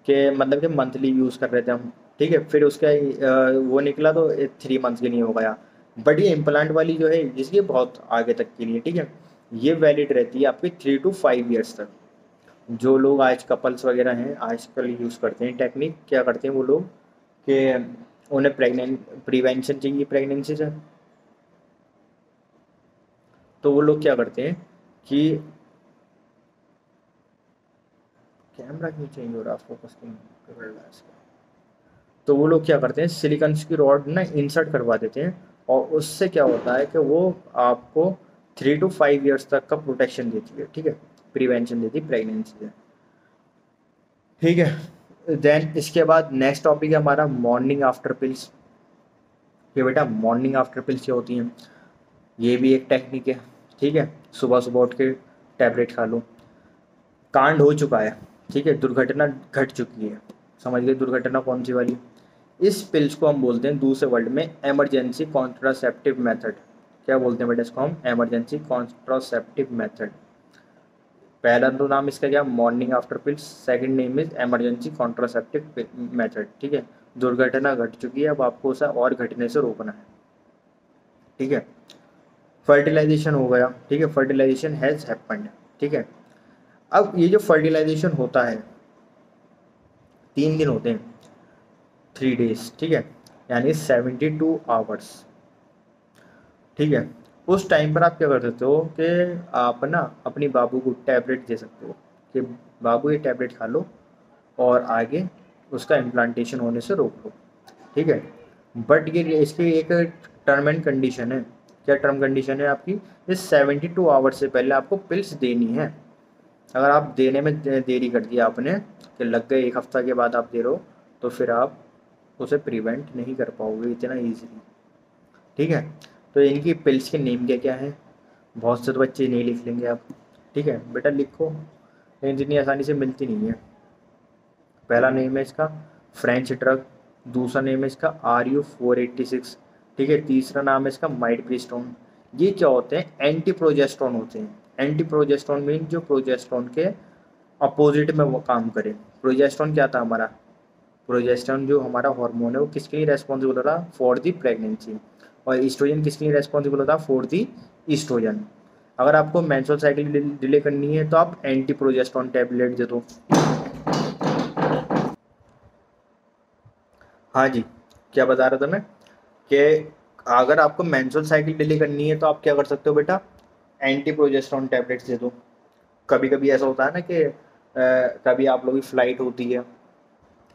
कि मतलब कि मंथली यूज़ कर रहे थे हम, ठीक है, फिर उसका वो निकला तो 3 मंथ्स के लिए हो गया। बट ये इम्प्लांट वाली जो है इसकी बहुत आगे तक के लिए, ठीक है, ये वैलिड रहती है आपकी 3 to 5 years तक। जो लोग आज कपल्स वगैरह हैं आजकल यूज़ करते हैं टेक्निक, क्या करते हैं वो लोग कि उन्हें प्रिवेंशन चाहिए प्रेगनेंसी से, तो वो लोग क्या करते हैं कि कैमरा क्यों चेंज हो रहा है, फोकस क्यों कर रहा है इसका, तो वो लोग क्या करते हैं सिलिकॉन्स की रॉड ना इंसर्ट करवा देते हैं, और उससे क्या होता है कि वो आपको 3 to 5 years तक का प्रोटेक्शन देती है, ठीक है, प्रिवेंशन देती है प्रेगनेंसी से, ठीक है। देन इसके बाद नेक्स्ट टॉपिक है हमारा मॉर्निंग आफ्टर पिल्स। ये बेटा मॉर्निंग आफ्टर पिल्स क्या होती हैं, ये भी एक टेक्निक है, ठीक है, सुबह सुबह उठ के टैबलेट खा लो, कांड हो चुका है, ठीक है, दुर्घटना घट चुकी है, समझ गए दुर्घटना कौन सी वाली। इस पिल्स को हम बोलते हैं दूसरे वर्ड में इमरजेंसी कॉन्ट्रासेप्टिव मेथड। क्या बोलते हैं बेटा इसको हम, इमरजेंसी कॉन्ट्रासेप्टिव मेथड। पहला तो नाम इसका क्या, morning after pills, second name is emergency contraceptive method, ठीक है। दुर्घटना घट चुकी है, अब आपको उसे और घटने से रोकना है, ठीक है। फर्टिलाइजेशन हो गया, ठीक है, फर्टिलाइजेशन हैज़ हैपेंड, ठीक है। अब ये जो फर्टिलाइजेशन होता है 3 दिन होते हैं, 3 days, ठीक है, यानी 72 hours, ठीक है। उस टाइम पर आप क्या कर सकते हो कि आप ना अपनी बाबू को टैबलेट दे सकते हो कि बाबू ये टैबलेट खा लो और आगे उसका इम्प्लांटेशन होने से रोक लो, ठीक है। बट ये इसकी एक टर्म एंड कंडीशन है, क्या टर्म कंडीशन है आपकी, इस 72 आवर्स से पहले आपको पिल्स देनी है। अगर आप देने में देरी कर दी आपने कि लग गए 1 हफ्ता के बाद आप दे रहे हो, तो फिर आप उसे प्रिवेंट नहीं कर पाओगे इतना ईजीली, ठीक है। तो इनकी पिल्स के नेम क्या क्या हैं, बहुत से तो बच्चे नहीं लिख लेंगे आप, ठीक है बेटा लिखो, लेकिन इतनी आसानी से मिलती नहीं है। पहला नेम है इसका फ्रेंच ड्रग, दूसरा नेम है इसका RU486, ठीक है, तीसरा नाम है इसका माइडप्रिस्टोन। ये क्या होते हैं, एंटी प्रोजेस्टेरोन होते हैं। एंटी प्रोजेस्टेरोन मीन जो प्रोजेस्टेरोन के अपोजिट में वो काम करे। प्रोजेस्टेरोन क्या था हमारा, प्रोजेस्टेरोन जो हमारा हार्मोन है वो किसके लिए रेस्पॉन्सिबल होता है, फॉर दी प्रेगनेंसी, और ईस्ट्रोजन किसके लिए रेस्पॉन्सिबल होता है, फॉर दी ईस्ट्रोजन। अगर आपको मेंस्ट्रुअल साइकिल डिले करनी है तो आप एंटी प्रोजेस्टेरोन टैबलेट दे दो। हाँ जी, क्या बता रहा था मैं कि अगर आपको मेंस्ट्रुअल साइकिल डिले करनी है तो आप क्या कर सकते हो बेटा, एंटी प्रोजेस्टेरोन टैबलेट्स दे दो। कभी कभी ऐसा होता है ना कि कभी आप लोगों की फ़्लाइट होती है,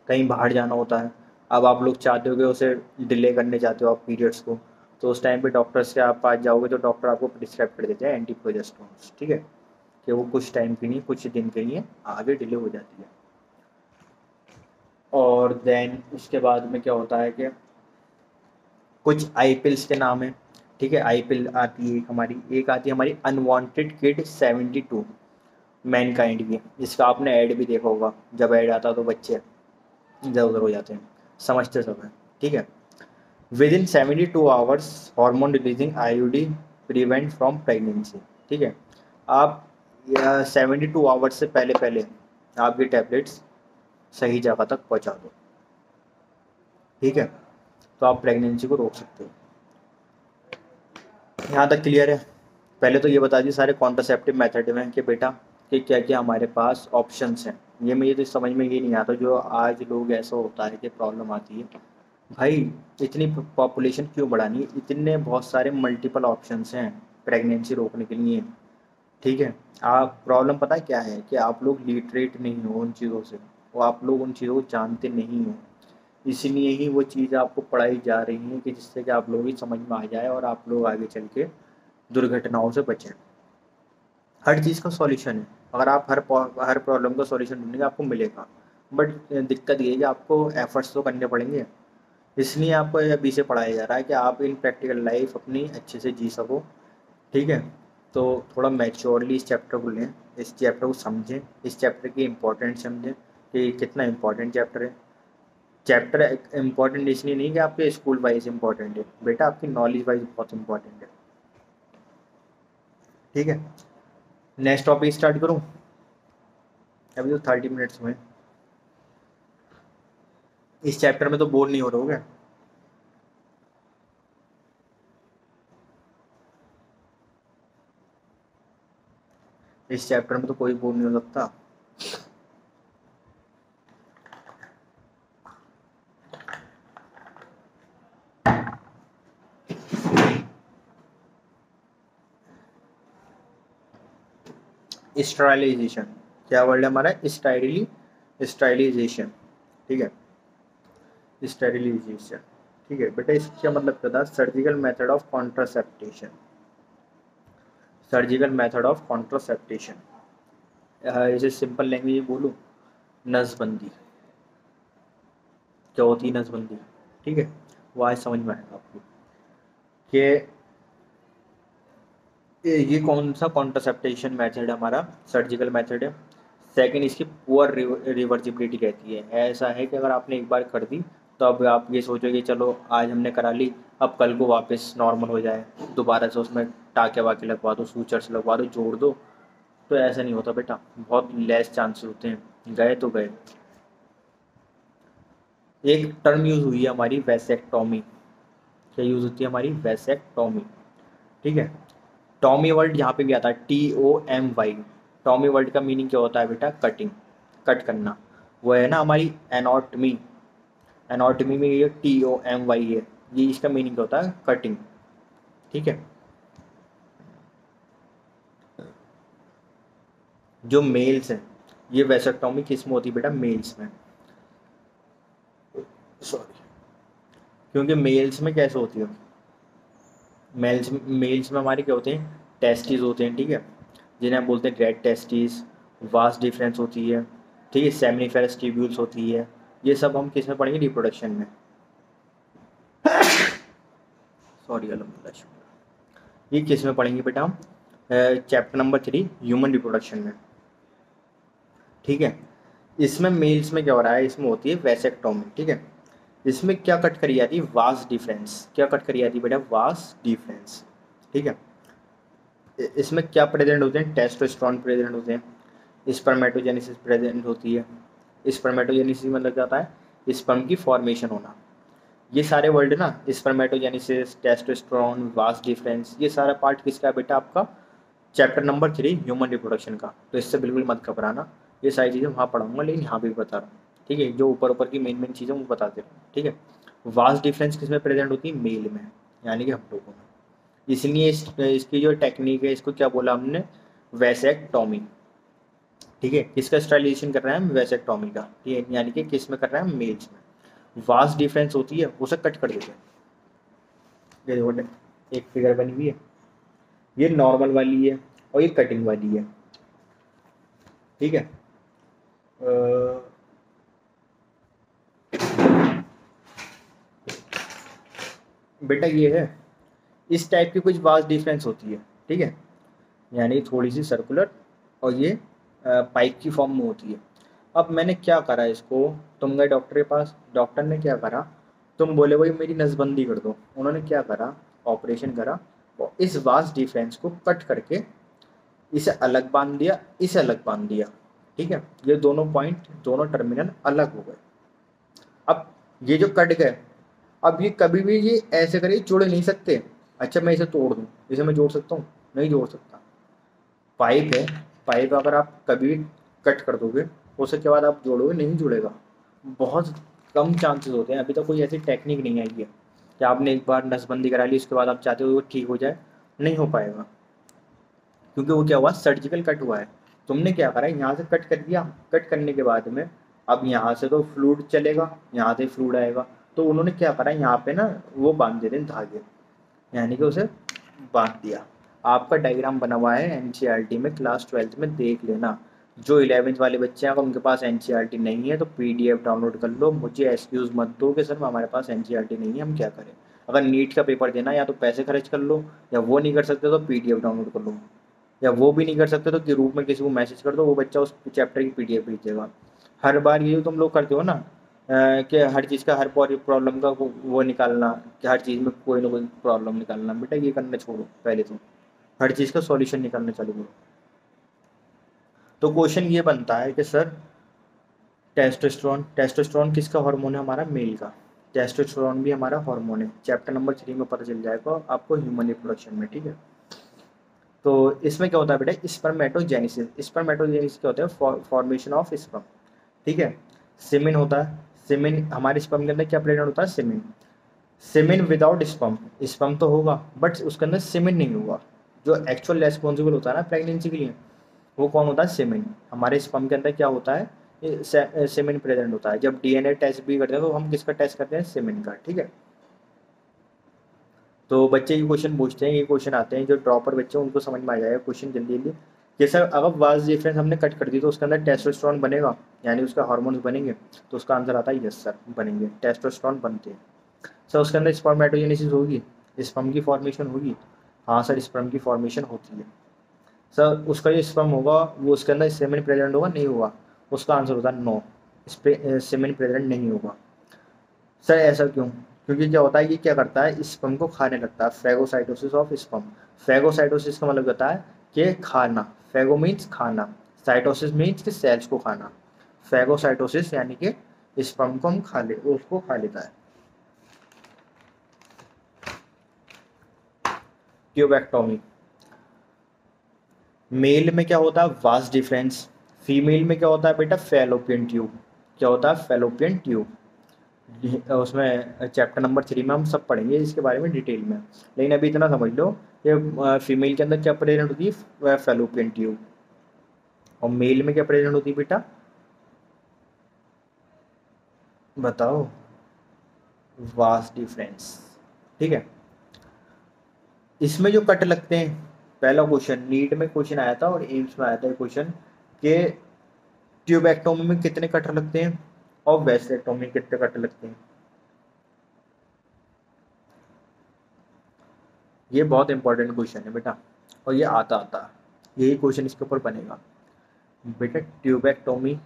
कहीं बाहर जाना होता है, अब आप लोग चाहते हो कि उसे डिले करने चाहते हो आप पीरियड्स को, तो उस टाइम पे डॉक्टर्स के आप पास जाओगे तो डॉक्टर आपको प्रिस्क्राइब कर देते हैं एंटी प्रोजेस्टेरोन्स, ठीक है, कि वो कुछ टाइम के लिए कुछ दिन के लिए आगे डिले हो जाती है। और देन उसके बाद में क्या होता है कि कुछ आई पिल्स के नाम है, ठीक है। आई पिल आती है हमारी, एक आती है हमारी अनवांटेड किड 72, मैन काइंड की, जिसका आपने ऐड भी देखा होगा, जब ऐड आता तो बच्चे इधर उधर हो जाते हैं, समझते सब है, ठीक है। With in 72 hours hormone releasing IUD prevent from pregnancy, ठीक है। आप 72 आवर्स से पहले पहले आपकी टैबलेट्स सही जगह तक पहुंचा दो, ठीक है, तो आप प्रेगनेंसी को रोक सकते हो। यहाँ तक क्लियर है? पहले तो ये बता दिए सारे कॉन्ट्रासेप्टिव मेथड में कि बेटा कि क्या क्या हमारे पास ऑप्शंस हैं। ये मुझे तो समझ में ये नहीं आता, जो आज लोग ऐसा होता है कि प्रॉब्लम आती है, भाई इतनी पॉपुलेशन क्यों बढ़ानी है, इतने बहुत सारे मल्टीपल ऑप्शंस हैं प्रेगनेंसी रोकने के लिए, ठीक है। आप प्रॉब्लम पता है क्या है कि आप लोग लिटरेट नहीं हो उन चीज़ों से, वो आप लोग उन चीज़ों को जानते नहीं हो, इसलिए ही वो चीज़ आपको पढ़ाई जा रही है कि जिससे कि आप लोग ही समझ में आ जाए और आप लोग आगे चल के दुर्घटनाओं से बचें। हर चीज़ का सॉल्यूशन है, अगर आप हर प्रॉब्लम का सॉल्यूशन ढूंढेंगे आपको मिलेगा, बट दिक्कत ये है कि आपको एफर्ट्स तो करने पड़ेंगे। इसलिए आपको ये अभी से पढ़ाया जा रहा है कि आप इन प्रैक्टिकल लाइफ अपनी अच्छे से जी सको, ठीक है। तो थोड़ा मैच्योरली इस चैप्टर को लें, इस चैप्टर को समझें, इस चैप्टर की इम्पोर्टेंट समझें कि कितना इम्पोर्टेंट चैप्टर है। चैप्टर इम्पोर्टेंट इसलिए नहीं कि आपके स्कूल वाइज इम्पोर्टेंट है, बेटा आपकी नॉलेज वाइज बहुत इम्पोर्टेंट है, ठीक है। नेक्स्ट टॉपिक स्टार्ट करूँ? अभी तो 30 मिनट्स हुए, इस चैप्टर में तो बोर नहीं हो रहे हो क्या? इस चैप्टर में तो कोई बोर नहीं हो सकता। स्टराइलाइजेशन, क्या वर्ड है हमारा? स्टाइलाइजेशन, ठीक है, स्टेरिलाइजेशन, ठीक है बेटा। इसका क्या मतलब था? Surgical method of contraception, surgical method of contraception, इसे सिंपल लैंग्वेज में बोलूँ, नसबंदी। क्या होती है नसबंदी? ठीक है, वो आज समझ में आएगा आपको कि ये कौन सा कॉन्ट्रासेप्टेशन मेथड हमारा सर्जिकल मेथड है। सेकंड, इसकी पुअर रिवर्सिबिलिटी कहती है। ऐसा है कि अगर आपने एक बार कर दी तो अब आप ये सोचोगे चलो आज हमने करा ली, अब कल को वापस नॉर्मल हो जाए, दोबारा से उसमें टाके वाके लगवा दो, सूचर्स लगवा दो, जोड़ दो, तो ऐसा नहीं होता बेटा, बहुत लेस चांसेस होते हैं, गए तो गए। एक टर्म यूज़ हुई है हमारी वैसेक्टोमी, क्या यूज़ होती है हमारी? वैसेक्टोमी, ठीक है। टॉमी वर्ड यहाँ पे भी आता है, TOMY। टॉमी वर्ड का मीनिंग क्या होता है बेटा? कटिंग, कट करना। वो है ना हमारी एनाटमी, एनाटमी में ये TOMY है, ये इसका मीनिंग क्या होता है? कटिंग, ठीक है। जो मेल्स हैं, ये वैसेक्टोमी किस में होती है बेटा? मेल्स में, सॉरी, क्योंकि मेल्स में कैसे होती है? मेल्स में हमारे क्या होते हैं? टेस्टिस होते हैं, ठीक है, जिन्हें हम बोलते हैं ग्रेट टेस्टिस, वास्ट डिफरेंस होती है, ठीक है, सेमिनिफेरस ट्यूब्यूल्स होती है। ये सब हम किस में पढ़ेंगे? रिप्रोडक्शन में, सॉरी अल्हम्दुलिल्लाह। ये किस में पढ़ेंगे बेटा हम? चैप्टर नंबर 3 ह्यूमन रिप्रोडक्शन में, ठीक है। इसमें मेल्स में क्या हो रहा है? इसमें होती है वैसेक्टोमी, ठीक है। इसमें क्या कट करी जाती है? वास डिफरेंस, क्या कट करी जाती है बेटा? वास डिफरेंस, ठीक है। इसमें क्या प्रेजेंट होते हैं? टेस्टोस्टेरोन प्रेजेंट होते हैं, स्पर्मेटोजेनेसिस प्रेजेंट होती है। स्पर्मेटोजेनेसिस मतलब क्या होता है? स्पर्म की फॉर्मेशन होना। ये सारे वर्ड ना, स्पर्मेटोजेनेसिस, टेस्टोस्टेरोन, वास डिफरेंस, ये सारा पार्ट किसका है बेटा? आपका चैप्टर नंबर 3 ह्यूमन रिप्रोडक्शन का। तो इससे बिल्कुल मत घबराना, ये सारी चीज़ें वहाँ पढ़ाऊंगा, लेकिन यहाँ भी बता रहा हूँ, ठीक है। जो ऊपर ऊपर की मेन मेन चीज़ें वो बताते रहूँ, ठीक है। वास्ट डिफरेंस किस में प्रेजेंट होती है? मेल में, यानी कि हम लोगों में। इसलिए इसकी जो टेक्निक है, इसको क्या बोला हमने? वैसेक्टोमी, ठीक है। किसका स्टाइलाइजेशन कर रहे हैं हम? वैसेक्टोमी का, ठीक है, यानी कि किस में कर रहे हैं हम? मेल्स में। वास्ट डिफरेंस होती है, उसे कट कर देते हैं। ये देखो एक फिगर बनी हुई है, ये नॉर्मल वाली है और ये कटिंग वाली है, ठीक है। बेटा ये है, इस टाइप की कुछ वास्ट डिफरेंस होती है, ठीक है, यानी थोड़ी सी सर्कुलर, और ये पाइप की फॉर्म में होती है। अब मैंने क्या करा इसको, तुम गए डॉक्टर के पास, डॉक्टर ने क्या करा, तुम बोले भाई मेरी नसबंदी कर दो, उन्होंने क्या करा? ऑपरेशन करा और इस वास्ट डिफरेंस को कट करके इसे अलग बांध दिया, इसे अलग बांध दिया, ठीक है, ये दोनों पॉइंट, दोनों टर्मिनल अलग हो गए। अब ये जो कट गए, अब ये कभी भी ये ऐसे करके जुड़ नहीं सकते। अच्छा मैं इसे तोड़ दूं, इसे मैं जोड़ सकता हूँ? नहीं जोड़ सकता। पाइप है, पाइप अगर आप कभी कट कर दोगे, उसके बाद आप जोड़ोगे, नहीं जुड़ेगा। बहुत कम चांसेस होते हैं, अभी तक कोई ऐसी टेक्निक नहीं आई है कि आपने एक बार नसबंदी करा ली, उसके बाद आप चाहते हो वो ठीक हो जाए, नहीं हो पाएगा। क्योंकि वो क्या हुआ, सर्जिकल कट हुआ है। तुमने क्या करा, यहाँ से कट कर दिया, कट करने के बाद में अब यहाँ से तो फ्लूइड चलेगा, यहाँ से फ्लूइड आएगा, तो उन्होंने क्या करा, यहाँ पे ना वो बांध देते हैं धागे, यानी कि उसे बांध दिया। आपका डायग्राम बना हुआ है एनसीईआरटी में, क्लास 12th में देख लेना। जो 11th वाले बच्चे हैं, अगर उनके पास एनसीईआरटी नहीं है तो पीडीएफ डाउनलोड कर लो। मुझे एक्सक्यूज़ मत दो कि सर हमारे पास एनसीईआरटी नहीं है, हम क्या करें। अगर नीट का पेपर देना, या तो पैसे खर्च कर लो, या वो नहीं कर सकते तो पीडीएफ डाउनलोड कर लो, या वो भी नहीं कर सकते तो ग्रुप में किसी को मैसेज कर दो, वो बच्चा उस चैप्टर की पीडीएफ भेज देगा। हर बार ये जो तुम लोग करते हो ना, कि हर चीज़ का, हर प्रॉब्लम का वो निकालना, कि हर चीज़ में कोई ना कोई प्रॉब्लम निकालना, बेटा ये करना छोड़ो, पहले तो हर चीज़ का सॉल्यूशन निकालना चालू करो। तो क्वेश्चन ये बनता है कि सर टेस्टोस्टेरोन, टेस्टोस्टेरोन किसका हार्मोन है, हमारा मेल का। टेस्टोस्टेरोन भी हमारा हार्मोन है, चैप्टर नंबर 3 में पता चल जाएगा आपको, ह्यूमन रिप्रोडक्शन में, ठीक है। तो इसमें क्या होता है बेटा, स्पर्मेटोजेनेसिस। स्पर्मेटोजेनेसिस क्या होता है, फॉर्मेशन ऑफ स्पर्म, ठीक है। सीमेन होता है, सीमेन हमारे स्पर्म के अंदर क्या प्रेजेंट होता है, सीमेन। सीमेन विदाउट स्पर्म, स्पर्म तो होगा बट उसके अंदर सीमेन नहीं होगा। जो एक्चुअल रेस्पॉन्सिबल होता है ना प्रेगनेंसी के लिए, वो कौन होता है, सीमेन। हमारे स्पर्म के अंदर क्या होता है, सीमेन प्रेजेंट होता है। जब डीएनए टेस्ट भी करते हैं तो हम किसका टेस्ट करते हैं, सीमेन का, ठीक है। तो बच्चे ये क्वेश्चन पूछते हैं, ये क्वेश्चन आते हैं, जो ड्रॉपर बच्चे हैं उनको समझ में आ जाएगा क्वेश्चन जल्दी जल्दी। जैसे अगर वाज डिफरेंस हमने कट कर दी तो उसके अंदर टेस्टोस्टेरोन बनेगा, यानी उसका हार्मोन्स बनेंगे, तो उसका आंसर आता है यस सर बनेंगे, टेस्टोस्टेरोन बनते हैं। सर उसके अंदर स्पर्मेटोजेनेसिस होगी, स्पर्म की फॉर्मेशन होगी, हाँ सर स्पर्म की फॉर्मेशन होती है। सर उसका जो स्पर्म होगा वो उसके अंदर सेमेन प्रेजेंट होगा, नहीं होगा, उसका आंसर होता है नो, सेमेन प्रेजेंट नहीं होगा। सर ऐसा क्यों, क्योंकि क्या होता है, ये क्या करता है, स्पर्म को खाने लगता है, फेगोसाइटोसिस ऑफ स्पर्म। फेगोसाइटोसिस का मतलब होता है कि खाना, फेगो मीन्स खाना, साइटोसिस मीन्स कि सेल्स को खाना। फेगोसाइटोसिस यानी कि स्पर्म को हम खा ले, उसको खा लेता है। ट्यूबेक्टोमी, मेल में क्या होता है, वास डिफरेंस। फीमेल में क्या होता है बेटा, फेलोपियन ट्यूब। क्या होता है, फेलोपियन ट्यूब। उसमें चैप्टर नंबर 3 में हम सब पढ़ेंगे इसके बारे में डिटेल में, लेकिन अभी इतना समझ लो कि फीमेल के अंदर क्या प्रेजेंट होती है, वह फेलोपियन ट्यूब। और मेल में क्या प्रेजेंट होती है बेटा, बताओ, वास डिफरेंस, ठीक है। इसमें जो कट लगते हैं, पहला क्वेश्चन नीट में क्वेश्चन आया था और एम्स में आया था क्वेश्चन, कि ट्यूबेक्टोमी में कितने कट लगते हैं और वेस्टेक्टोमी में कितने कट लगते हैं। ये बहुत इंपॉर्टेंट क्वेश्चन है बेटा, और ये आता आता यही क्वेश्चन इसके ऊपर बनेगा। बेटा ट्यूबेक्टोमी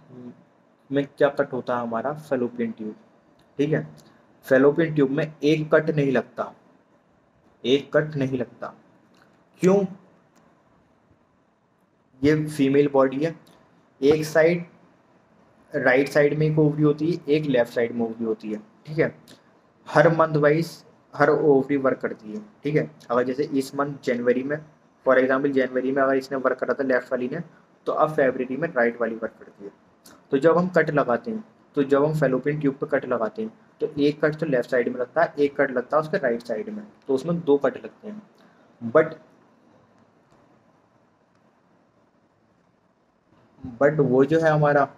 में क्या कट होता है, हमारा फेलोपियन ट्यूब, ठीक है। फेलोपियन ट्यूब में एक कट नहीं लगता, एक कट नहीं लगता, क्यों, ये फीमेल बॉडी है, एक साइड राइट साइड में एक ओवरी होती है, एक लेफ्ट साइड में ओवरी होती है, ठीक है। हर मंथ वाइज हर ओवरी वर्क करती है, ठीक है। अगर जैसे इस मंथ जनवरी में, फॉर एग्जांपल जनवरी में अगर इसने वर्क करा था लेफ्ट वाली ने, तो अब फरवरी में राइट वाली वर्क करती है। तो जब हम कट लगाते हैं, तो जब हम फेलोपियन ट्यूब पे कट लगाते हैं, तो एक कट तो लेफ्ट साइड में लगता है, एक कट लगता है उसके राइट साइड में, तो उसमें दो कट लगते हैं। बट वो जो है हमारा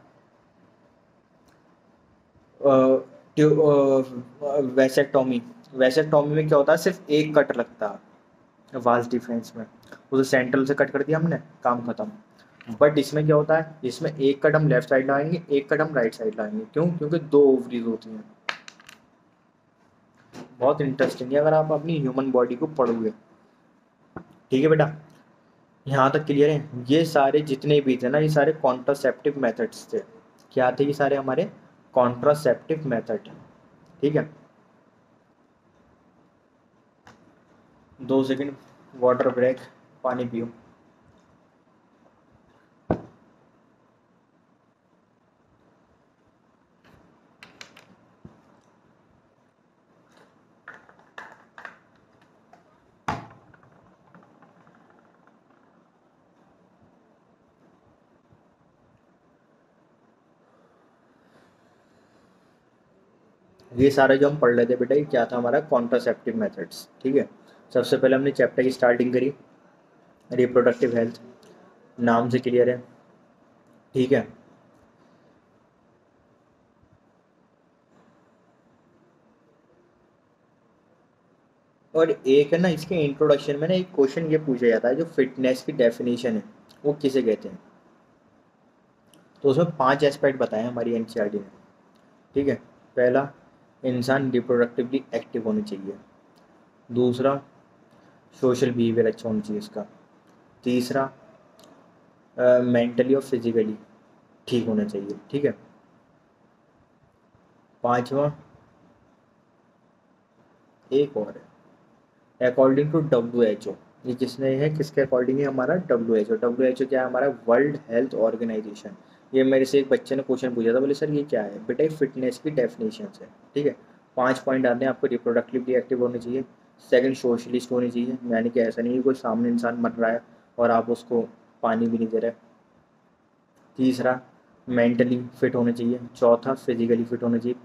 वैसेक्टोमी, वैसेक्टोमी में क्या होता है, सिर्फ एक कट लगता है वास डिफरेंस में, उसे सेंट्रल से कट कर दिया हमने, काम खत्म। बट इसमें क्या होता है, इसमें एक कट हम लेफ्ट साइड लगाएंगे, एक कट हम राइट साइड लगाएंगे, क्यों, क्योंकि दो ओवरीज होती हैं। बहुत इंटरेस्टिंग है अगर आप अपनी ह्यूमन बॉडी को पढ़ोगे, ठीक है बेटा। यहाँ तक क्लियर है, ये सारे जितने भी थे ना, ये सारे कॉन्ट्रासेप्टिव मेथड्स थे। क्या थे ये सारे, हमारे कॉन्ट्रासेप्टिव मेथड, ठीक है। 2 सेकंड, वाटर ब्रेक, पानी पियो। ये सारा जो हम पढ़ रहे थे बेटा, ये क्या था हमारा कॉन्ट्रासेप्टिव मेथड्स। ठीक है, सबसे पहले हमने चैप्टर की स्टार्टिंग करी, रिप्रोडक्टिव हेल्थ, नाम से क्लियर है। ठीक है, और एक है ना इसके इंट्रोडक्शन में ना एक क्वेश्चन ये पूछा जाता है, जो फिटनेस की डेफिनेशन है वो किसे कहते हैं। तो उसमें 5 एस्पेक्ट बताए हमारी एनसीईआरटी ने। ठीक है, पहला, इंसान रिप्रोडक्टिवली एक्टिव होने चाहिए। दूसरा, सोशल बिहेवियर अच्छा होना चाहिए इसका। तीसरा, मेंटली और फिजिकली ठीक होना चाहिए। ठीक है, पांचवा एक और है, अकॉर्डिंग टू WHO। ये किसने है, किसके अकॉर्डिंग है, हमारा WHO। WHO क्या है, हमारा वर्ल्ड हेल्थ ऑर्गेनाइजेशन। ये मेरे से एक बच्चे ने क्वेश्चन पूछा था, बोले सर ये क्या है, बेटा ये फिटनेस की डेफिनेशन है। ठीक है, 5 पॉइंट आते हैं, आपको रिप्रोडक्टिवली एक्टिव होने चाहिए। सेकंड, सोशलिस्ट होनी चाहिए, यानी कि ऐसा नहीं है कोई सामने इंसान मर रहा है और आप उसको पानी भी नहीं दे रहे। तीसरा, मेंटली फिट होने चाहिए। चौथा, फिजिकली फिट होने चाहिए।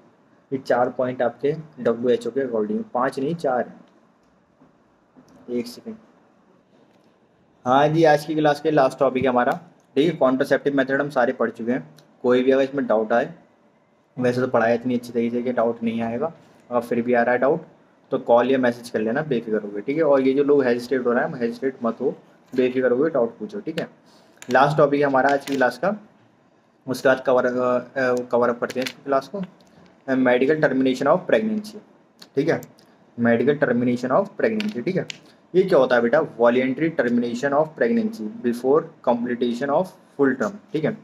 ये 4 पॉइंट आपके WHO के अकॉर्डिंग, 5 नहीं 4 है। एक सेकेंड, हाँ जी, आज की क्लास के लास्ट टॉपिक है हमारा। ठीक है, कॉन्ट्रासेप्टिव मेथड हम सारे पढ़ चुके हैं। कोई भी अगर इसमें डाउट आए, वैसे तो पढ़ाया इतनी अच्छी तरीके से कि डाउट नहीं आएगा, अगर फिर भी आ रहा है डाउट तो कॉल या मैसेज कर लेना, बेफिक्र हो गए। ठीक है, और ये जो लोग हेजिटेट हो रहा है, हेजिटेट मत हो, बेफिक्र हो गए, डाउट पूछो। ठीक है, लास्ट टॉपिक है हमारा आज की क्लास का। उसके बाद कवर अप करते हैं इस क्लास को, मेडिकल टर्मिनेशन ऑफ प्रेगनेंसी। ठीक है, मेडिकल टर्मिनेशन ऑफ प्रेगनेंसी। ठीक है, ये क्या होता है बेटा, voluntary termination of pregnancy before completion of full term. ठीक है,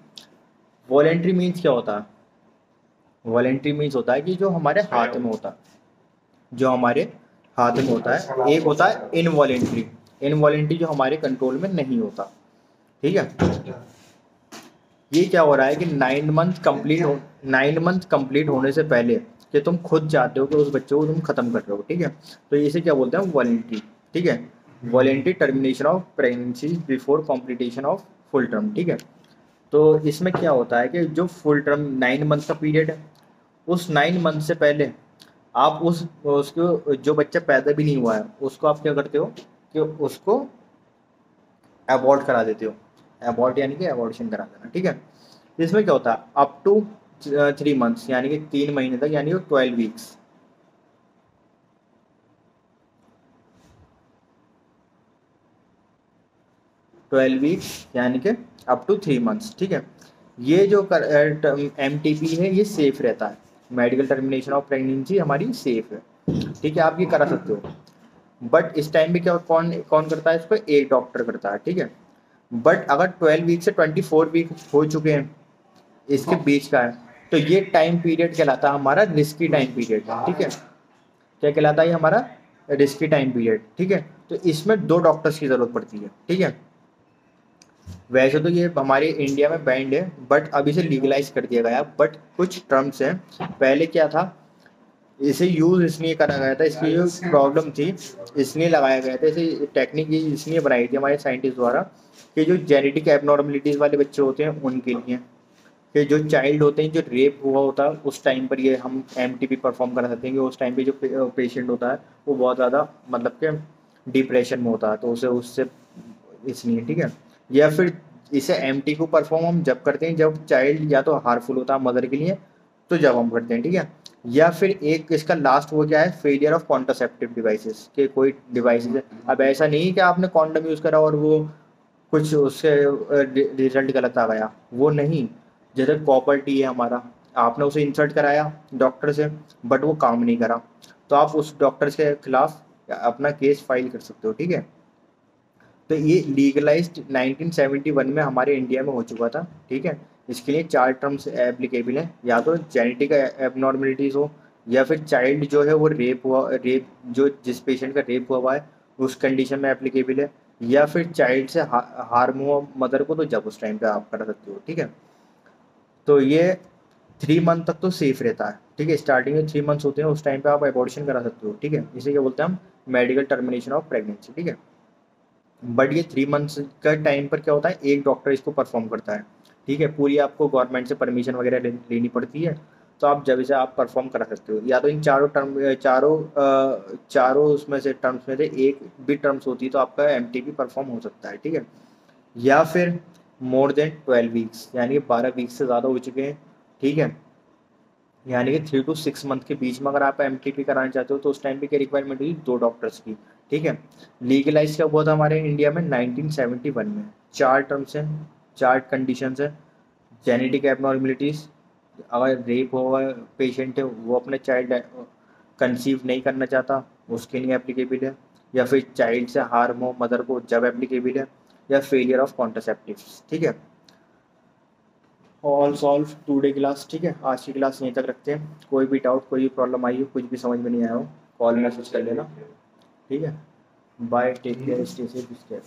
वॉलेंट्री मीन्स क्या होता है, वॉलेंट्री मीन्स होता है कि जो हमारे हाथ में होता है, जो हमारे हाथ में होता है। एक होता है इनवॉलेंट्री, इनवॉलेंट्री जो हमारे कंट्रोल में नहीं होता। ठीक है, ये क्या हो रहा है कि 9 मंथ कंप्लीट होने से पहले कि तुम खुद चाहते हो कि उस बच्चे को तुम खत्म कर रहे हो। ठीक है, तो इसे क्या बोलते हैं, वॉलेंट्री। ठीक है, voluntary termination of pregnancy before completion of full term. ठीक है, तो इसमें क्या होता है कि जो फुल टर्म 9 मंथ का पीरियड है, उस 9 मंथ से पहले आप उसको जो बच्चा पैदा भी नहीं हुआ है उसको आप क्या करते हो कि उसको अबॉर्ट करा देते हो। अबॉर्ट यानी कि अबॉर्शन करा देना। ठीक है, इसमें क्या होता है, अप टू 3 मंथ्स यानी कि 3 महीने तक, यानी कि 12 वीक्स। 12 वीक्स यानी कि अप टू 3 मंथ्स। ठीक है, ये जो MTP है ये सेफ रहता है, मेडिकल टर्मिनेशन ऑफ प्रेगनेंसी हमारी सेफ है। ठीक है, आप ये करा सकते हो। बट इस टाइम पे क्या, कौन कौन करता है इसको, एक डॉक्टर करता है। ठीक है, बट अगर 12 वीक से 24 वीक हो चुके हैं, इसके बीच का है, तो ये टाइम पीरियड कहलाता है हमारा रिस्की टाइम पीरियड। ठीक है, क्या कहलाता है ये हमारा रिस्की टाइम पीरियड। ठीक है, तो इसमें 2 डॉक्टर्स की ज़रूरत पड़ती है। ठीक है, वैसे तो ये हमारे इंडिया में बैंड है, बट अभी से लीगलाइज कर दिया गया। बट कुछ टर्म्स हैं, पहले क्या था, इसे यूज़ इसलिए करा गया था, इसकी जो प्रॉब्लम थी इसलिए लगाया गया था, इसे टेक्निक इसलिए बनाई थी हमारे साइंटिस्ट द्वारा कि जो जेनेटिक एबनॉर्मलिटीज़ वाले बच्चे होते हैं उनके लिए, कि जो चाइल्ड होते हैं जो रेप हुआ होता है उस टाइम पर ये हम MTP परफॉर्म करा सकते हैं कि उस टाइम पे जो पेशेंट होता है वो बहुत ज़्यादा मतलब कि डिप्रेशन में होता है, तो उसे उससे इसलिए। ठीक है, या फिर इसे MT को परफॉर्म हम जब करते हैं जब चाइल्ड या तो हार्मफुल होता है मदर के लिए, तो जब हम करते हैं। ठीक है, या फिर एक इसका लास्ट वो क्या है, फेलियर ऑफ कॉन्ट्रासेप्टिव डिवाइसेस, के कोई डिवाइसेस है। अब ऐसा नहीं कि आपने कॉन्डम यूज़ करा और वो कुछ उससे रिजल्ट गलत आ गया, वो नहीं। जैसे कॉपर टी है हमारा, आपने उसे इंसर्ट कराया डॉक्टर से, बट वो काम नहीं करा, तो आप उस डॉक्टर के खिलाफ अपना केस फाइल कर सकते हो। ठीक है, तो ये लीगलाइज्ड 1971 में हमारे इंडिया में हो चुका था। ठीक है, इसके लिए 4 टर्म्स एप्लीकेबल हैं, या तो जेनेटिक एबनॉर्मलिटीज़ हो, या फिर चाइल्ड जो है वो रेप जो जिस पेशेंट का रेप हुआ है उस कंडीशन में एप्लीकेबल है, या फिर चाइल्ड से हार्म हुआ मदर को, तो जब उस टाइम पे आप करा सकते हो। ठीक है, तो ये 3 मंथ तक तो सेफ रहता है। ठीक है, स्टार्टिंग में 3 मंथ्स होते हैं, उस टाइम पे आप एबॉर्शन करा सकते हो। ठीक है, इसे क्या बोलते हैं हम, मेडिकल टर्मिनेशन ऑफ प्रेगनेंसी। ठीक है, बट ये 3 मंथ्स का टाइम पर क्या होता है, एक डॉक्टर इसको परफॉर्म करता है। ठीक है, पूरी आपको गवर्नमेंट से परमिशन वगैरह लेनी पड़ती है, तो आप जब इसे आप परफॉर्म करा सकते हो, या तो इन चारों उसमें से टर्म्स में से एक भी टर्म्स होती है तो आपका एमटीपी परफॉर्म हो सकता है, ठीक है। या फिर मोर देन 12 वीक्स, यानी कि 12 वीक्स से ज़्यादा हो चुके हैं, ठीक है, यानी कि 3 to 6 मंथ के बीच में अगर आप एमटीपी कराना चाहते हो तो उस टाइम पे क्या रिक्वायरमेंट हुई, 2 डॉक्टर्स की, ठीक है। लीगलाइज कब हुआ था हमारे इंडिया में, 1971 में। 4 टर्म्स हैं, 4 कंडीशंस हैं। जेनेटिक एबनॉर्मेलिटीज़, अगर रेप हुआ पेशेंट है, वो अपने चाइल्ड कंसीव नहीं करना चाहता, उसके लिए एप्लीकेबल है। या फिर चाइल्ड से हार्म हो मदर को, जब एप्लीकेबल है। या फेलियर ऑफ कॉन्ट्रासेप्टिव्स, ठीक है। ऑल सॉल्व टुडे क्लास, ठीक है, आज की क्लास यहीं तक रखते हैं। कोई भी डाउट, कोई भी प्रॉब्लम आई हो, कुछ भी समझ में नहीं आया हो, कॉल मैसेज कर लेना, ठीक है। Bye, take care, stay safe, stay